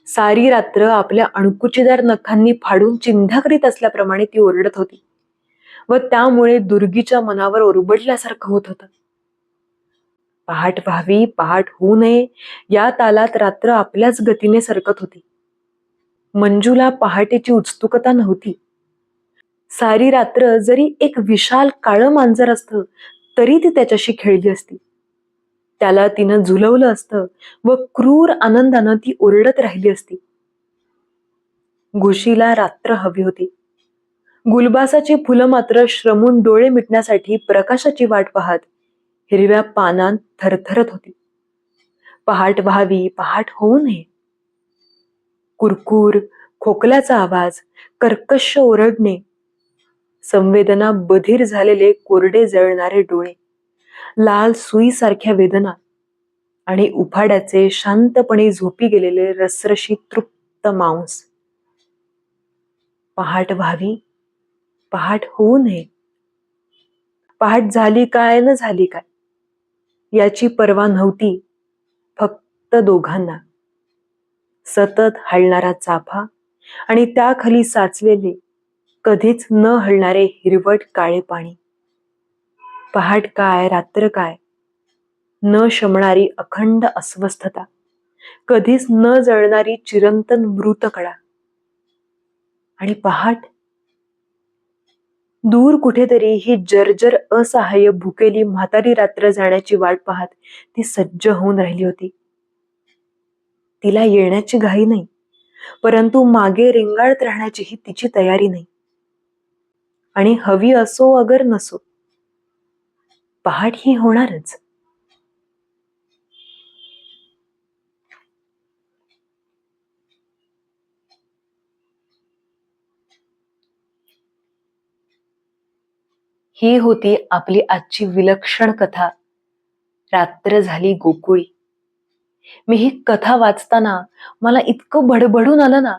Speaker 1: सारी रात्र आपल्या अणकुचीदार नखांनी फाडून चिंध्या करीत असल्याप्रमाणे ती ओरडत होती व त्यामुळे दुर्गीच्या मनावर ओरबडल्यासारखं होत होतं. पहाट व्हावी, पहाट होऊ नये या तालात रात्र आपल्याच गतीने सरकत होती. मंजूला पहाटेची उत्सुकता नव्हती. सारी रात्र जरी एक विशाल काळं मांजर असतं तरी ती त्याच्याशी खेळली असती. त्याला तिनं झुलवलं असतं व क्रूर आनंदानं ती ओरडत राहिली असती. घुशीला रात्र हवी होती. गुलबासाची फुलं मात्र श्रमून डोळे मिटण्यासाठी प्रकाशाची वाट पाहत हिरव्या पानांत थरथरत होती. पहाट व्हावी, पहाट होऊ नये. कुरकुर, खोकल्याचा आवाज, कर्कश ओरडणे, संवेदना बधीर झालेले कोरडे जळणारे डोळे, लाल सुईसारख्या वेदना आणि उफाड्याचे शांतपणे झोपी गेलेले रसरशी तृप्त मांस. पहाट व्हावी, पहाट होऊ नये. पहाट झाली काय न झाली काय याची पर्वा नव्हती फक्त दोघांना. सतत हलणारा चाफा आणि त्याखाली साचलेले कधीच न हलणारे हिरवट काळे पाणी. पहाट काय, रात्र काय, न शमणारी अखंड अस्वस्थता, कधीच न जळणारी चिरंतन मृतकडा. आणि पहाट दूर कुठेतरी ही जर्जर असहाय्य भुकेली म्हातारी रात्र जाण्याची वाट पाहत ती सज्ज होऊन राहिली होती. तिला येण्याची घाई नाही, परंतु मागे रेंगाळत राहण्याचीही तिची तयारी नाही. आणि हवी असो अगर नसो, पहाट ही होणारच. ही होती आपली आजची विलक्षण कथा, रात्र झाली गोकुळी. मी ही कथा वाचताना मला इतकं भडभडून आलं ना,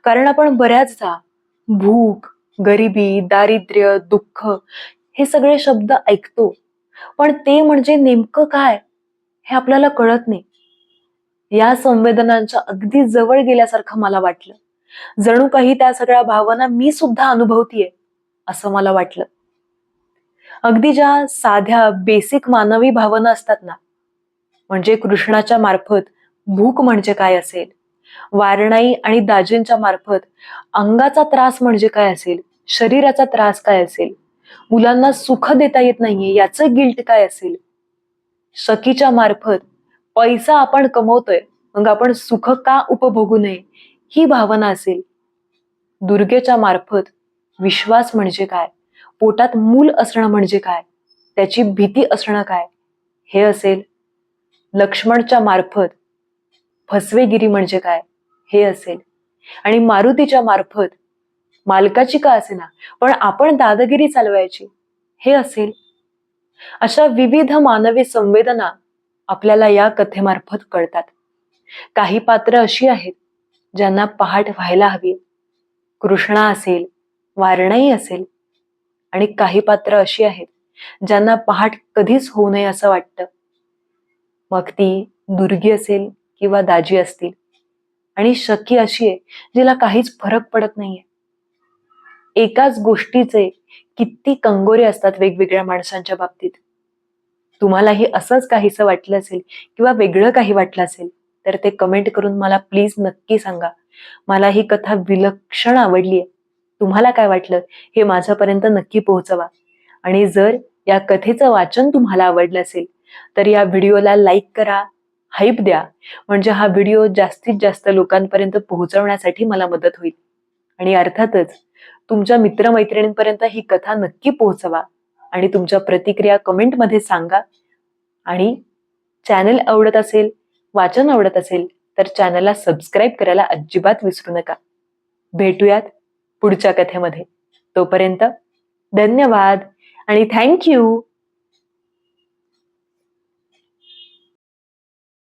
Speaker 1: कारण आपण बऱ्याचदा भूक, गरिबी, दारिद्र्य, दुःख हे सगळे शब्द ऐकतो, पण ते म्हणजे नेमकं काय हे आपल्याला कळत नाही. या संवेदनांच्या अगदी जवळ गेल्यासारखं मला वाटलं. जणू काही त्या सगळ्या भावना मी सुद्धा अनुभवतीये असं मला वाटलं. अगदी ज्या साध्या बेसिक मानवी भावना असतात ना, म्हणजे कृष्णाच्या मार्फत भूक म्हणजे काय असेल, वारणाई आणि दाजींच्या मार्फत अंगाचा त्रास म्हणजे काय असेल, शरीराचा त्रास काय असेल, मुलांना सुख देता येत नाहीये याचं गिल्ट काय असेल, सखीच्या मार्फत पैसा आपण कमवतोय मग आपण सुख का उपभोगू नये ही भावना असेल, दुर्गेच्या मार्फत विश्वास म्हणजे काय, पोटात मूल असणं म्हणजे काय, त्याची भीती असणं काय हे असेल, लक्ष्मणच्या मार्फत फसवेगिरी म्हणजे काय हे असेल, आणि मारुतीच्या मार्फत मालकाची का असेना पण आपण दादागिरी चालवायची हे असेल. अशा विविध मानवी संवेदना आपल्याला या कथेमार्फत कळतात. काही पात्र अशी आहेत ज्यांना पहाट व्हायला हवी, कृष्णा असेल, वारणाई असेल, आणि काही पात्र अशी आहेत ज्यांना पहाट कधीच होऊ नये असं वाटतं. मग ती दुर्गी असेल किंवा दाजी असतील, आणि शकी अशी आहे जिला काहीच फरक पडत नाहीये. एकाच गोष्टीचे किती कंगोरे असतात वेगवेगळ्या माणसांच्या बाबतीत. तुम्हालाही असंच काहीसं वाटलं असेल किंवा वेगळं काही वाटलं असेल तर ते कमेंट करून मला प्लीज नक्की सांगा. मला ही कथा विलक्षण आवडलीये. तुम्हाला काय वाटलं हे माझ्यापर्यंत नक्की पोहोचवा. आणि जर या कथेचं वाचन तुम्हाला आवडलं असेल तर या व्हिडिओला लाईक करा, हाईप द्या, म्हणजे हा व्हिडिओ जास्तीत जास्त लोकांपर्यंत पोहोचवण्यासाठी मला मदत होईल. आणि अर्थातच तुमच्या मित्रमैत्रिणींपर्यंत ही कथा नक्की पोहोचवा आणि तुमच्या प्रतिक्रिया कमेंटमध्ये सांगा. आणि चॅनल आवडत असेल, वाचन आवडत असेल तर चॅनलला सबस्क्राईब करायला अजिबात विसरू नका. भेटूयात पुढच्या कथेमध्ये. तोपर्यंत धन्यवाद आणि थँक्यू.